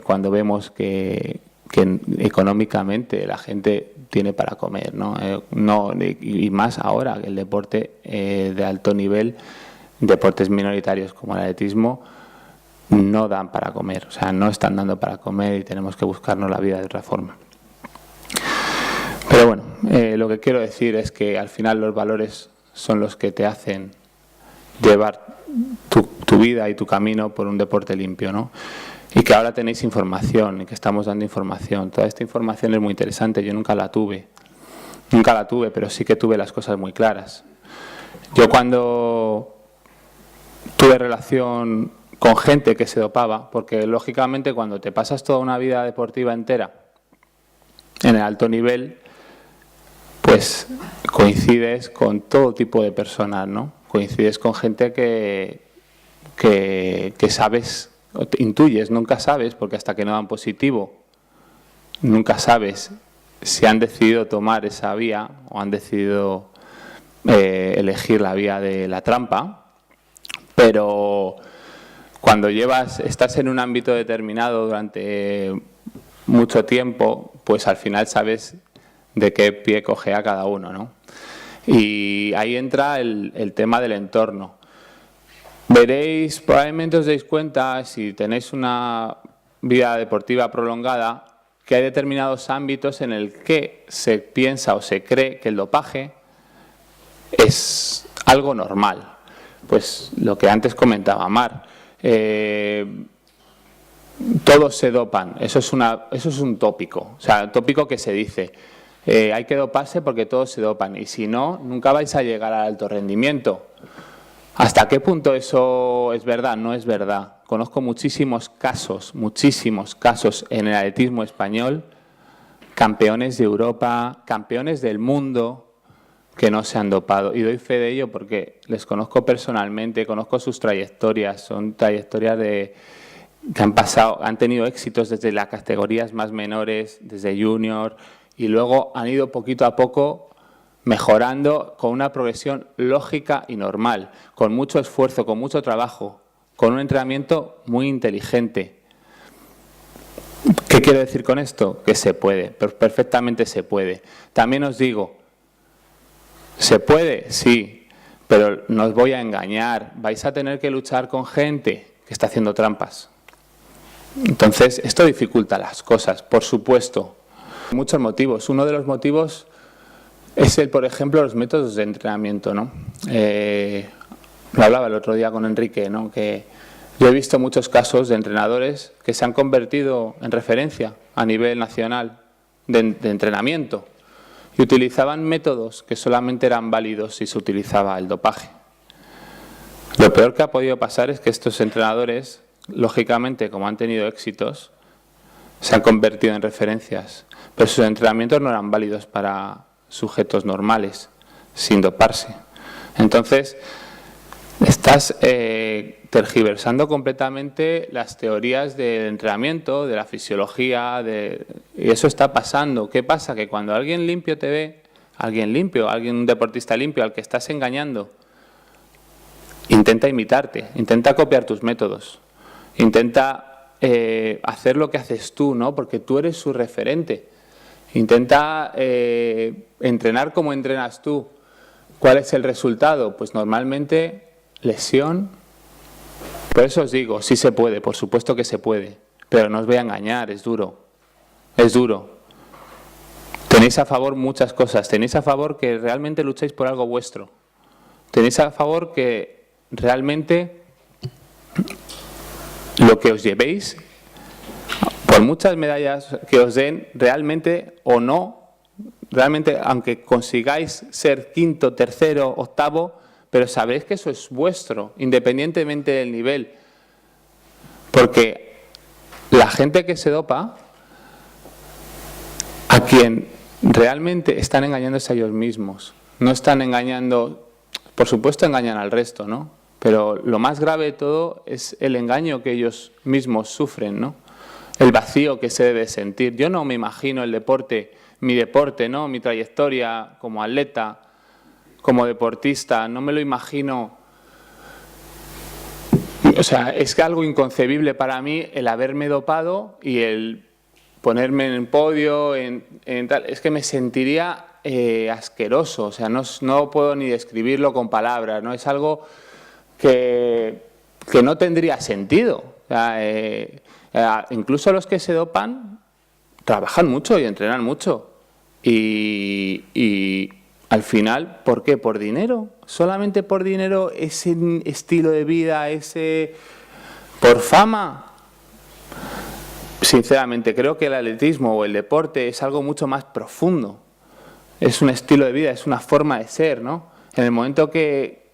cuando vemos que económicamente la gente tiene para comer, ¿no? Y más ahora, el deporte de alto nivel, deportes minoritarios como el atletismo, no dan para comer, o sea, no están dando para comer y tenemos que buscarnos la vida de otra forma. Pero bueno, lo que quiero decir es que al final los valores son los que te hacen llevar tu vida y tu camino por un deporte limpio, ¿no? Y que ahora tenéis información y que estamos dando información. Toda esta información es muy interesante. Yo nunca la tuve, pero sí que tuve las cosas muy claras. Yo cuando tuve relación con gente que se dopaba, porque lógicamente cuando te pasas toda una vida deportiva entera en el alto nivel, pues coincides con todo tipo de personas, ¿no? Coincides con gente que sabes, intuyes, nunca sabes, porque hasta que no dan positivo, nunca sabes si han decidido tomar esa vía o han decidido elegir la vía de la trampa, pero cuando estás en un ámbito determinado durante mucho tiempo, pues al final sabes de qué pie cojea cada uno, ¿no? Y ahí entra el tema del entorno. Veréis, probablemente os deis cuenta, si tenéis una vida deportiva prolongada, que hay determinados ámbitos en el que se piensa o se cree que el dopaje es algo normal. Pues lo que antes comentaba Mar, todos se dopan, eso es un tópico, o sea, un tópico que se dice, hay que doparse porque todos se dopan, y si no, nunca vais a llegar al alto rendimiento. ¿Hasta qué punto eso es verdad? No es verdad. Conozco muchísimos casos en el atletismo español, campeones de Europa, campeones del mundo, que no se han dopado. Y doy fe de ello porque les conozco personalmente, conozco sus trayectorias, son trayectorias que han tenido éxitos desde las categorías más menores, desde junior, y luego han ido poquito a poco mejorando con una progresión lógica y normal, con mucho esfuerzo, con mucho trabajo, con un entrenamiento muy inteligente. ¿Qué quiero decir con esto? Que se puede, perfectamente se puede. También os digo, ¿se puede? Sí, pero no os voy a engañar, vais a tener que luchar con gente que está haciendo trampas. Entonces, esto dificulta las cosas, por supuesto. Muchos motivos. Uno de los motivos es por ejemplo, los métodos de entrenamiento, ¿no? Lo hablaba el otro día con Enrique, ¿no? Que yo he visto muchos casos de entrenadores que se han convertido en referencia a nivel nacional de entrenamiento y utilizaban métodos que solamente eran válidos si se utilizaba el dopaje. Lo peor que ha podido pasar es que estos entrenadores, lógicamente, como han tenido éxitos, se han convertido en referencias, pero sus entrenamientos no eran válidos para sujetos normales, sin doparse. Entonces, estás tergiversando completamente las teorías del entrenamiento, de la fisiología, y eso está pasando. ¿Qué pasa? Que cuando alguien limpio te ve, un deportista limpio al que estás engañando, intenta imitarte, intenta copiar tus métodos, intenta hacer lo que haces tú, ¿no? Porque tú eres su referente. Intenta entrenar como entrenas tú. ¿Cuál es el resultado? Pues normalmente lesión. Por eso os digo, sí se puede, por supuesto que se puede, pero no os voy a engañar, es duro. Es duro. Tenéis a favor muchas cosas. Tenéis a favor que realmente luchéis por algo vuestro. Tenéis a favor que realmente lo que os llevéis, por muchas medallas que os den, realmente o no, realmente aunque consigáis ser quinto, tercero, octavo, pero sabréis que eso es vuestro, independientemente del nivel. Porque la gente que se dopa, a quien realmente están engañándose a ellos mismos, no están engañando, por supuesto engañan al resto, ¿no? Pero lo más grave de todo es el engaño que ellos mismos sufren, ¿no? El vacío que se debe sentir. Yo no me imagino el deporte, mi deporte, ¿no? Mi trayectoria como atleta, como deportista, no me lo imagino. O sea, es que algo inconcebible para mí el haberme dopado y el ponerme en el podio, en tal. Es que me sentiría asqueroso, o sea, no puedo ni describirlo con palabras, ¿no? Es algo que no tendría sentido. O sea, incluso los que se dopan trabajan mucho y entrenan mucho y al final, ¿por qué? ¿Por dinero? O ¿Solamente por dinero, ese estilo de vida, ese por fama? Sinceramente, creo que el atletismo o el deporte es algo mucho más profundo. Es un estilo de vida, es una forma de ser, ¿no? En el momento que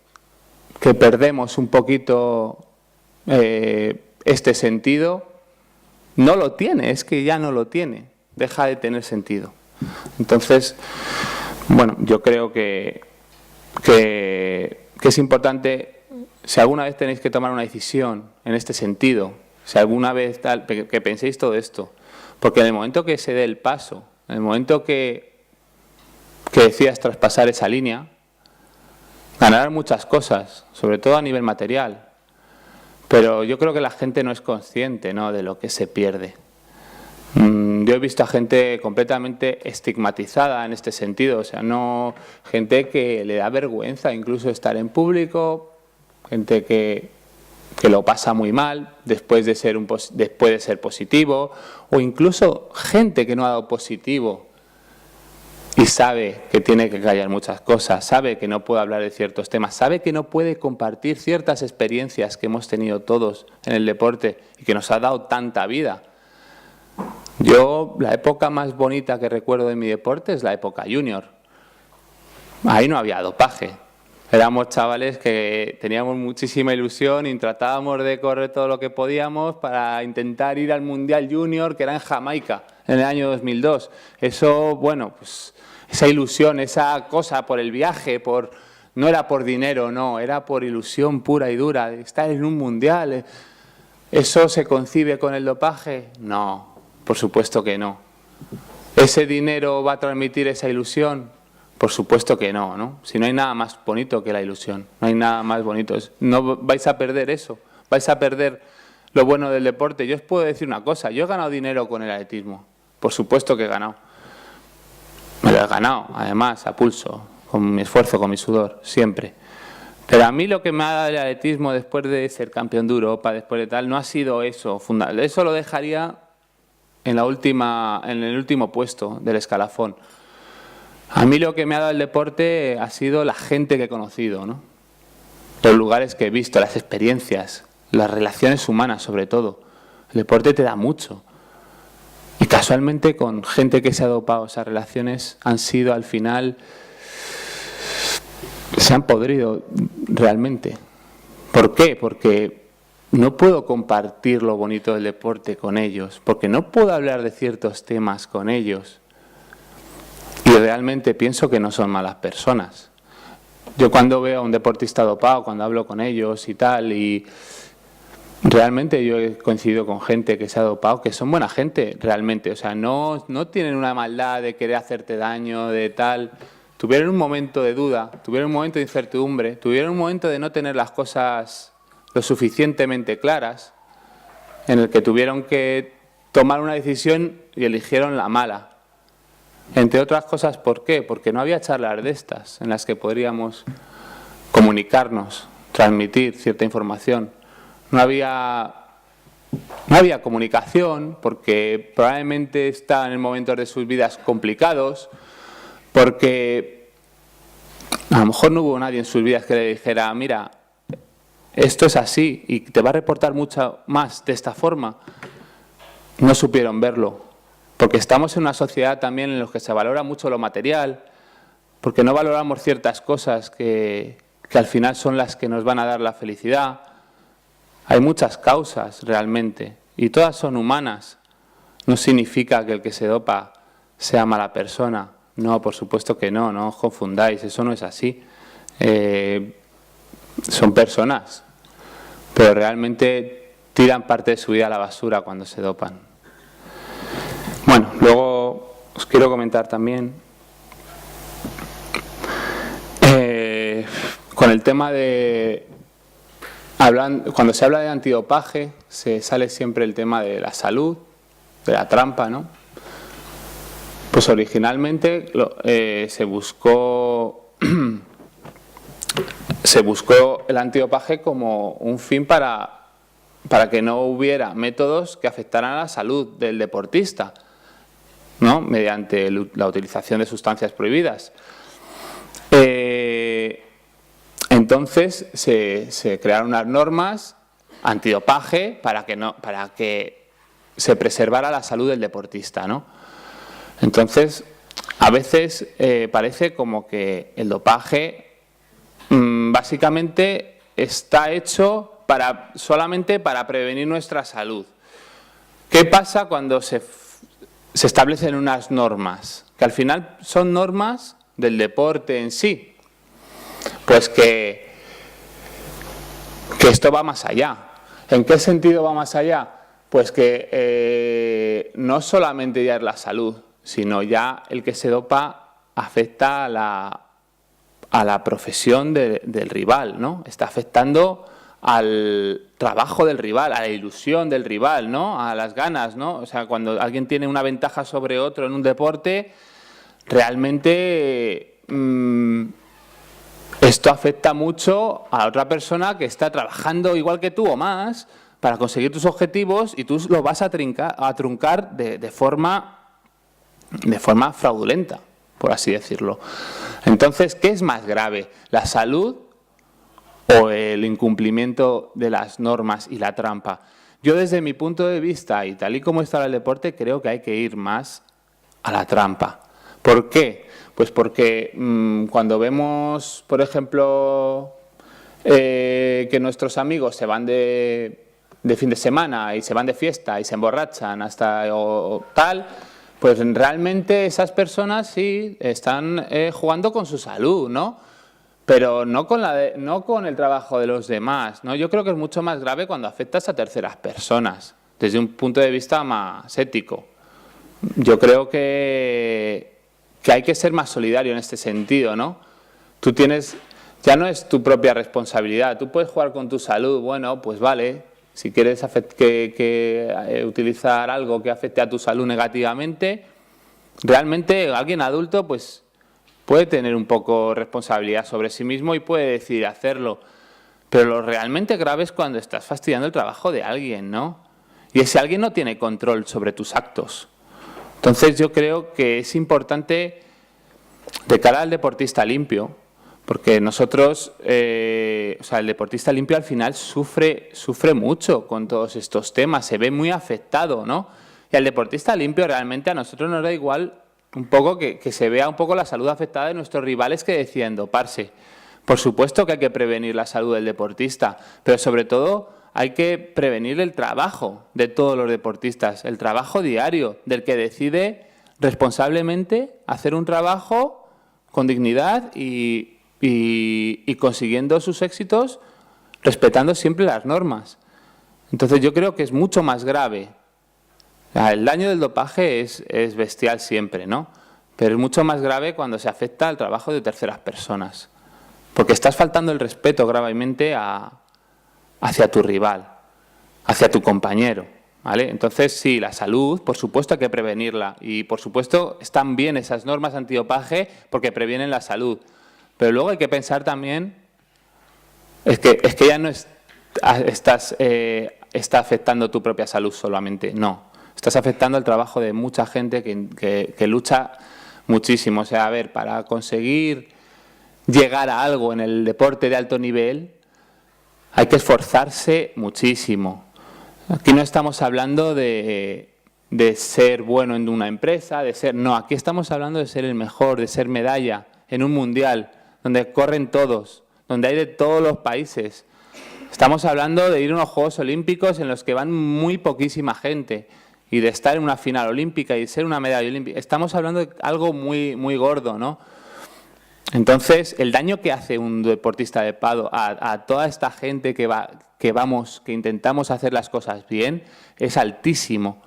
perdemos un poquito este sentido, no lo tiene, es que ya no lo tiene, deja de tener sentido. Entonces, bueno, yo creo que es importante, si alguna vez tenéis que tomar una decisión en este sentido, si alguna vez que penséis todo esto, porque en el momento que se dé el paso, en el momento que decidas traspasar esa línea, ganarán muchas cosas, sobre todo a nivel material, pero yo creo que la gente no es consciente, ¿no?, de lo que se pierde. Yo he visto a gente completamente estigmatizada en este sentido, o sea, no, gente que le da vergüenza incluso estar en público, gente que lo pasa muy mal después de ser positivo, o incluso gente que no ha dado positivo y sabe que tiene que callar muchas cosas, sabe que no puede hablar de ciertos temas, sabe que no puede compartir ciertas experiencias que hemos tenido todos en el deporte y que nos ha dado tanta vida. Yo, la época más bonita que recuerdo de mi deporte es la época junior. Ahí no había dopaje. Éramos chavales que teníamos muchísima ilusión y tratábamos de correr todo lo que podíamos para intentar ir al Mundial Junior, que era en Jamaica, en el año 2002. Eso, bueno, pues esa ilusión, esa cosa por el viaje, no era por dinero, no, era por ilusión pura y dura, de estar en un Mundial. ¿Eso se concibe con el dopaje? No, por supuesto que no. ¿Ese dinero va a transmitir esa ilusión? Por supuesto que no, ¿no? Si no hay nada más bonito que la ilusión, no hay nada más bonito. No vais a perder eso, vais a perder lo bueno del deporte. Yo os puedo decir una cosa, yo he ganado dinero con el atletismo, por supuesto que he ganado. Me lo he ganado, además, a pulso, con mi esfuerzo, con mi sudor, siempre. Pero a mí lo que me ha dado el atletismo después de ser campeón de Europa, después de tal, no ha sido eso. Eso lo dejaría en el último puesto del escalafón. A mí lo que me ha dado el deporte ha sido la gente que he conocido, ¿no? Los lugares que he visto, las experiencias, las relaciones humanas sobre todo. El deporte te da mucho. Y casualmente con gente que se ha dopado, esas relaciones han sido al final, se han podrido realmente. ¿Por qué? Porque no puedo compartir lo bonito del deporte con ellos, porque no puedo hablar de ciertos temas con ellos. Y realmente pienso que no son malas personas. Yo cuando veo a un deportista dopado, cuando hablo con ellos y tal, y realmente yo he coincidido con gente que se ha dopado, que son buena gente realmente, o sea, no tienen una maldad de querer hacerte daño, de tal. Tuvieron un momento de duda, tuvieron un momento de incertidumbre, tuvieron un momento de no tener las cosas lo suficientemente claras, en el que tuvieron que tomar una decisión y eligieron la mala. Entre otras cosas, ¿por qué? Porque no había charlas de estas en las que podríamos comunicarnos, transmitir cierta información. No había comunicación porque probablemente estaban en momentos de sus vidas complicados, porque a lo mejor no hubo nadie en sus vidas que le dijera, mira, esto es así y te va a reportar mucho más de esta forma. No supieron verlo. Porque estamos en una sociedad también en la que se valora mucho lo material, porque no valoramos ciertas cosas que al final son las que nos van a dar la felicidad. Hay muchas causas realmente y todas son humanas. No significa que el que se dopa sea mala persona. No, por supuesto que no, no os confundáis, eso no es así. Son personas, pero realmente tiran parte de su vida a la basura cuando se dopan. Bueno, luego os quiero comentar también con el tema de cuando se habla de antidopaje se sale siempre el tema de la salud, de la trampa, ¿no? Pues originalmente se buscó el antidopaje como un fin para que no hubiera métodos que afectaran a la salud del deportista, ¿no? Mediante la utilización de sustancias prohibidas. Entonces se crearon unas normas antidopaje para que se preservara la salud del deportista, ¿no? Entonces, a veces parece como que el dopaje básicamente está hecho solamente para prevenir nuestra salud. ¿Qué pasa cuando se establecen unas normas? Que al final son normas del deporte en sí. Pues que esto va más allá. ¿En qué sentido va más allá? Pues que no solamente ya es la salud, sino ya el que se dopa afecta a la profesión del rival, ¿no? Está afectando al trabajo del rival, a la ilusión del rival, ¿no? A las ganas, ¿no? O sea, cuando alguien tiene una ventaja sobre otro en un deporte, realmente esto afecta mucho a la otra persona que está trabajando igual que tú o más para conseguir tus objetivos y tú lo vas a truncar de forma fraudulenta, por así decirlo. Entonces, ¿qué es más grave? ¿La salud o el incumplimiento de las normas y la trampa? Yo, desde mi punto de vista, y tal y como está el deporte, creo que hay que ir más a la trampa. ¿Por qué? Pues porque cuando vemos, por ejemplo, que nuestros amigos se van de fin de semana y se van de fiesta y se emborrachan o tal, pues realmente esas personas sí están jugando con su salud, ¿no? Pero no con el trabajo de los demás, ¿no? Yo creo que es mucho más grave cuando afectas a terceras personas, desde un punto de vista más ético. Yo creo que hay que ser más solidario en este sentido, ¿no? Ya no es tu propia responsabilidad, tú puedes jugar con tu salud, bueno, pues vale, si quieres utilizar algo que afecte a tu salud negativamente, realmente alguien adulto pues puede tener un poco responsabilidad sobre sí mismo y puede decidir hacerlo. Pero lo realmente grave es cuando estás fastidiando el trabajo de alguien, ¿no? Y ese alguien no tiene control sobre tus actos. Entonces yo creo que es importante, de cara al deportista limpio, porque nosotros, el deportista limpio al final sufre mucho con todos estos temas, se ve muy afectado, ¿no? Y al deportista limpio realmente a nosotros nos da igual un poco que se vea un poco la salud afectada de nuestros rivales que deciden doparse. Por supuesto que hay que prevenir la salud del deportista, pero sobre todo hay que prevenir el trabajo de todos los deportistas, el trabajo diario del que decide responsablemente hacer un trabajo con dignidad y consiguiendo sus éxitos respetando siempre las normas. Entonces yo creo que es mucho más grave. El daño del dopaje es bestial siempre, ¿no? Pero es mucho más grave cuando se afecta al trabajo de terceras personas. Porque estás faltando el respeto gravemente hacia tu rival, hacia tu compañero, ¿vale? Entonces sí, la salud, por supuesto hay que prevenirla. Y por supuesto están bien esas normas antidopaje porque previenen la salud. Pero luego hay que pensar también, es que ya no está afectando tu propia salud solamente, no. Estás afectando el trabajo de mucha gente que lucha muchísimo. O sea, a ver, para conseguir llegar a algo en el deporte de alto nivel hay que esforzarse muchísimo. Aquí no estamos hablando de ser bueno en una empresa, no, aquí estamos hablando de ser el mejor, de ser medalla en un mundial, donde corren todos, donde hay de todos los países. Estamos hablando de ir a unos Juegos Olímpicos en los que van muy poquísima gente y de estar en una final olímpica y de ser una medalla olímpica. Estamos hablando de algo muy, muy gordo, ¿no? Entonces, el daño que hace un deportista de pado a toda esta gente que intentamos hacer las cosas bien, es altísimo.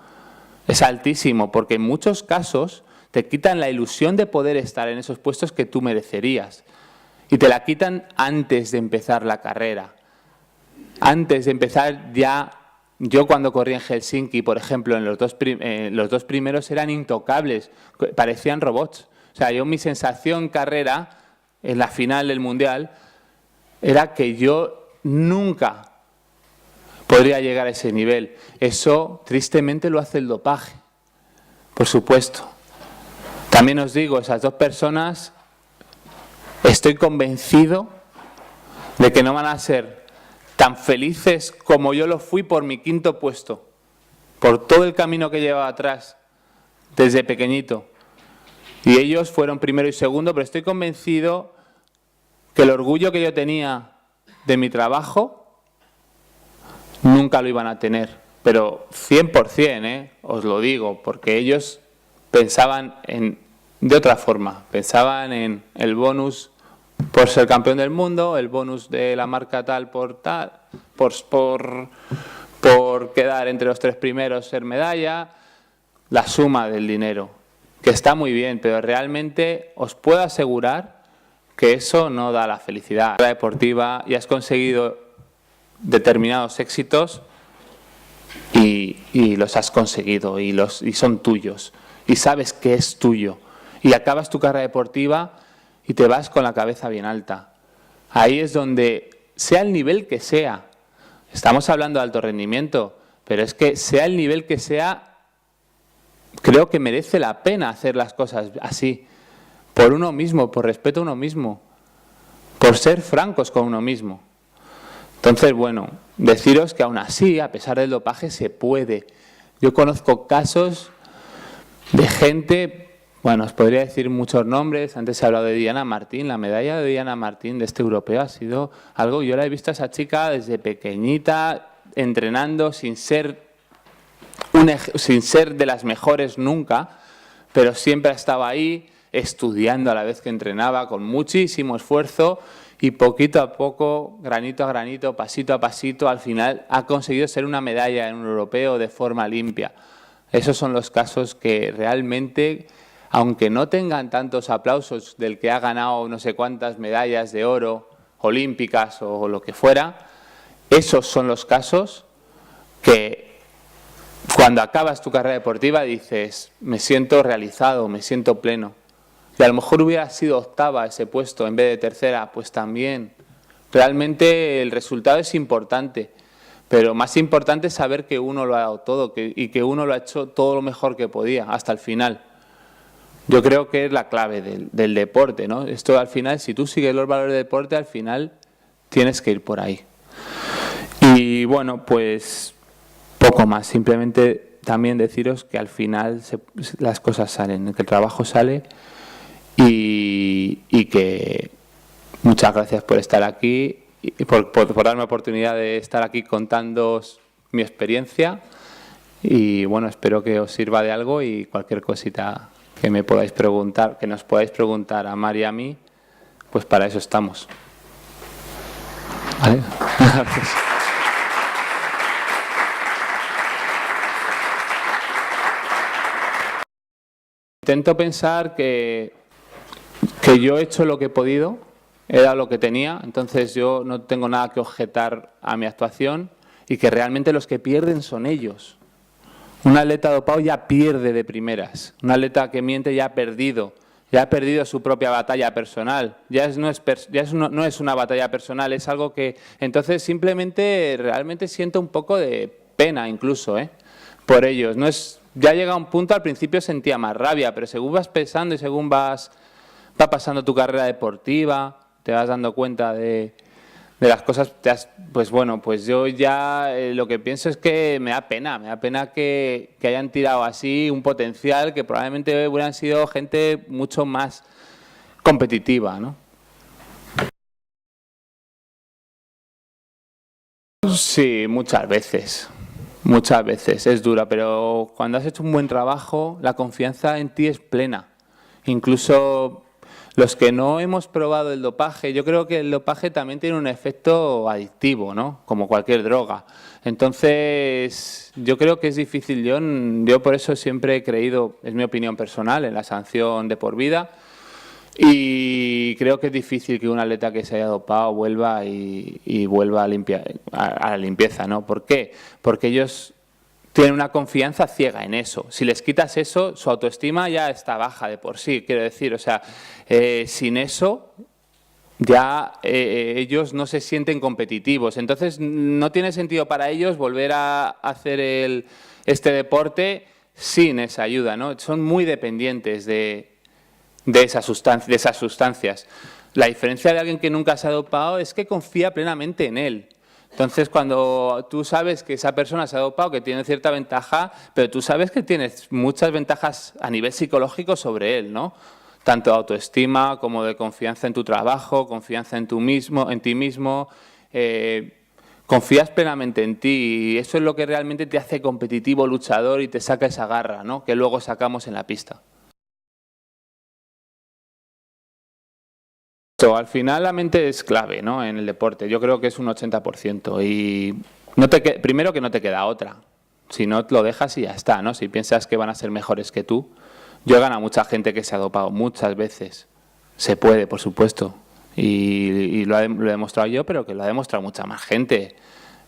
Es altísimo, porque en muchos casos te quitan la ilusión de poder estar en esos puestos que tú merecerías. Y te la quitan antes de empezar la carrera. Antes de empezar ya. Yo cuando corrí en Helsinki, por ejemplo, en los dos primeros eran intocables, parecían robots. O sea, mi sensación carrera en la final del Mundial era que yo nunca podría llegar a ese nivel. Eso tristemente lo hace el dopaje, por supuesto. También os digo, esas dos personas, estoy convencido de que no van a ser tan felices como yo lo fui por mi 5.º puesto, por todo el camino que llevaba atrás desde pequeñito. Y ellos fueron 1.º y 2.º, pero estoy convencido que el orgullo que yo tenía de mi trabajo nunca lo iban a tener. Pero 100%, os lo digo, porque ellos pensaban de otra forma. Pensaban en el bonus por ser campeón del mundo, el bonus de la marca tal, por quedar entre los 3 primeros, ser medalla, la suma del dinero, que está muy bien, pero realmente os puedo asegurar que eso no da la felicidad. La deportiva, y has conseguido determinados éxitos y los has conseguido y son tuyos y sabes que es tuyo y acabas tu carrera deportiva y te vas con la cabeza bien alta. Ahí es donde, sea el nivel que sea, estamos hablando de alto rendimiento, pero es que sea el nivel que sea, creo que merece la pena hacer las cosas así, por uno mismo, por respeto a uno mismo, por ser francos con uno mismo. Entonces, bueno, deciros que aún así, a pesar del dopaje, se puede. Yo conozco casos de gente, bueno, os podría decir muchos nombres. Antes se ha hablado de Diana Martín. La medalla de Diana Martín de este europeo ha sido algo, yo la he visto a esa chica desde pequeñita, entrenando sin ser de las mejores nunca, pero siempre estaba ahí, estudiando a la vez que entrenaba, con muchísimo esfuerzo, y poquito a poco, granito a granito, pasito a pasito, al final ha conseguido ser una medalla en un europeo de forma limpia. Esos son los casos que realmente, aunque no tengan tantos aplausos del que ha ganado no sé cuántas medallas de oro, olímpicas o lo que fuera, esos son los casos que cuando acabas tu carrera deportiva dices, me siento realizado, me siento pleno. Y a lo mejor hubiera sido 8ª ese puesto en vez de 3ª, pues también. Realmente el resultado es importante, pero más importante es saber que uno lo ha dado todo y que uno lo ha hecho todo lo mejor que podía, hasta el final. Yo creo que es la clave del deporte, ¿no? Esto al final, si tú sigues los valores del deporte, al final tienes que ir por ahí. Y bueno, pues poco más. Simplemente también deciros que al final las cosas salen, que el trabajo sale. Y que muchas gracias por estar aquí y por darme la oportunidad de estar aquí contándoos mi experiencia, y bueno, espero que os sirva de algo, y cualquier cosita que me podáis preguntar, que nos podáis preguntar a Mar y a mí, pues para eso estamos. ¿Vale? Gracias. Intento pensar que yo he hecho lo que he podido, he dado lo que tenía, entonces yo no tengo nada que objetar a mi actuación, y que realmente los que pierden son ellos. Un atleta dopado ya pierde de primeras, un atleta que miente ya ha perdido su propia batalla personal, no es una batalla personal, es algo que entonces simplemente realmente siento un poco de pena incluso, por ellos. No es, ya llega un punto, al principio sentía más rabia, pero según vas pensando y según va pasando tu carrera deportiva, te vas dando cuenta de las cosas, pues bueno, pues yo ya lo que pienso es que me da pena que hayan tirado así un potencial que probablemente hubieran sido gente mucho más competitiva, ¿no? Sí, muchas veces es dura, pero cuando has hecho un buen trabajo, la confianza en ti es plena. Incluso los que no hemos probado el dopaje, yo creo que el dopaje también tiene un efecto adictivo, ¿no? Como cualquier droga. Entonces, yo creo que es difícil. Yo por eso siempre he creído, es mi opinión personal, en la sanción de por vida. Y creo que es difícil que un atleta que se haya dopado vuelva y vuelva a la limpieza, ¿no? ¿Por qué? Porque ellos tienen una confianza ciega en eso. Si les quitas eso, su autoestima ya está baja de por sí, quiero decir. O sea, sin eso ya ellos no se sienten competitivos. Entonces no tiene sentido para ellos volver a hacer este deporte sin esa ayuda, ¿no? Son muy dependientes de esas sustancias. La diferencia de alguien que nunca se ha dopado es que confía plenamente en él. Entonces, cuando tú sabes que esa persona se ha dopado, que tiene cierta ventaja, pero tú sabes que tienes muchas ventajas a nivel psicológico sobre él, ¿no? Tanto de autoestima como de confianza en tu trabajo, confianza en ti mismo, confías plenamente en ti y eso es lo que realmente te hace competitivo, luchador y te saca esa garra, ¿no? Que luego sacamos en la pista. Al final la mente es clave, ¿no? En el deporte, yo creo que es un 80% y primero que no te queda otra, si no lo dejas y ya está, ¿no? Si piensas que van a ser mejores que tú, yo he ganado a mucha gente que se ha dopado muchas veces, se puede, por supuesto, y lo he demostrado yo, pero que lo ha demostrado mucha más gente.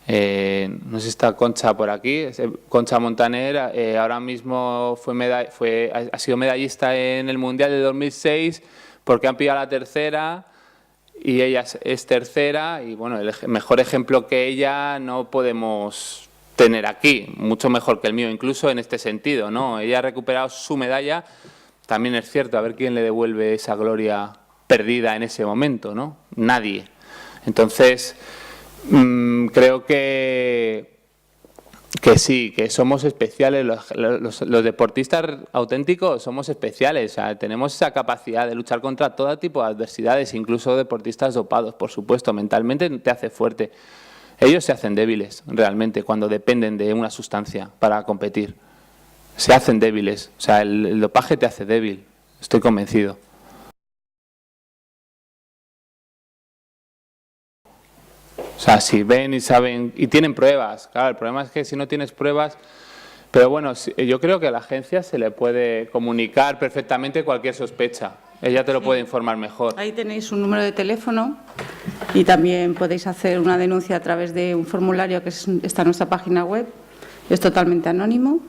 No sé si está Concha por aquí, Concha Montaner, ahora mismo ha sido medallista en el Mundial de 2006 porque han pillado la tercera y ella es tercera y bueno, el mejor ejemplo que ella no podemos tener aquí, mucho mejor que el mío incluso en este sentido, ¿no? Ella ha recuperado su medalla, también es cierto, a ver quién le devuelve esa gloria perdida en ese momento, ¿no? Nadie. Entonces, creo que sí, que somos especiales, los deportistas auténticos somos especiales, o sea, tenemos esa capacidad de luchar contra todo tipo de adversidades, incluso deportistas dopados, por supuesto, mentalmente te hace fuerte. Ellos se hacen débiles, realmente, cuando dependen de una sustancia para competir. Se hacen débiles, o sea, el dopaje te hace débil, estoy convencido. O sea, si ven y saben, y tienen pruebas, claro, el problema es que si no tienes pruebas, pero bueno, yo creo que a la agencia se le puede comunicar perfectamente cualquier sospecha, ella te lo puede informar mejor. Ahí tenéis un número de teléfono y también podéis hacer una denuncia a través de un formulario que está en nuestra página web, es totalmente anónimo,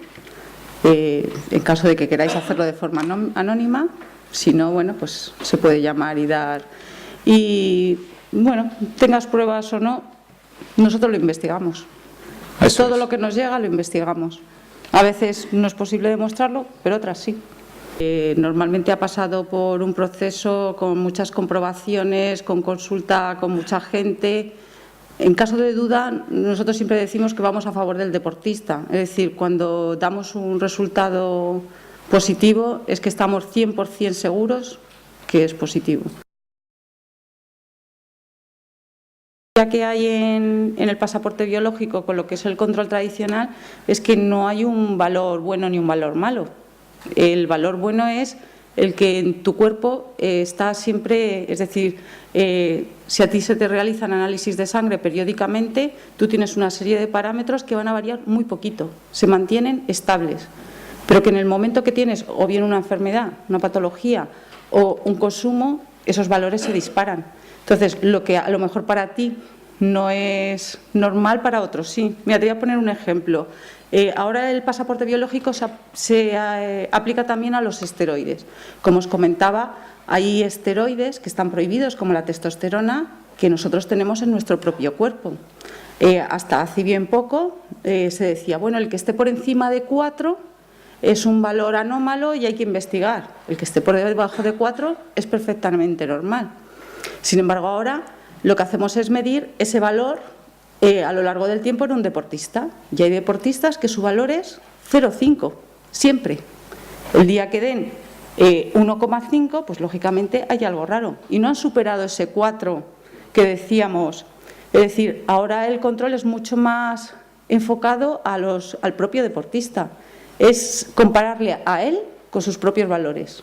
en caso de que queráis hacerlo de forma anónima, si no, bueno, pues se puede llamar y dar. Y bueno, tengas pruebas o no, nosotros lo investigamos. Todo lo que nos llega lo investigamos. A veces no es posible demostrarlo, pero otras sí. Normalmente ha pasado por un proceso con muchas comprobaciones, con consulta con mucha gente. En caso de duda, nosotros siempre decimos que vamos a favor del deportista. Es decir, cuando damos un resultado positivo es que estamos 100% seguros que es positivo. Que hay en el pasaporte biológico con lo que es el control tradicional es que no hay un valor bueno ni un valor malo. El valor bueno es el que en tu cuerpo está siempre, es decir, si a ti se te realizan análisis de sangre periódicamente, tú tienes una serie de parámetros que van a variar muy poquito, se mantienen estables, pero que en el momento que tienes o bien una enfermedad, una patología o un consumo, esos valores se disparan. Entonces, lo que a lo mejor para ti no es normal, para otros sí. Mira, te voy a poner un ejemplo. Ahora el pasaporte biológico se aplica también a los esteroides. Como os comentaba, hay esteroides que están prohibidos, como la testosterona, que nosotros tenemos en nuestro propio cuerpo. Hasta hace bien poco se decía, bueno, el que esté por encima de 4 es un valor anómalo y hay que investigar. El que esté por debajo de 4 es perfectamente normal. Sin embargo, ahora lo que hacemos es medir ese valor a lo largo del tiempo en un deportista. Y hay deportistas que su valor es 0,5, siempre. El día que den 1,5, pues lógicamente hay algo raro. Y no han superado ese 4 que decíamos. Es decir, ahora el control es mucho más enfocado al propio deportista. Es compararle a él con sus propios valores.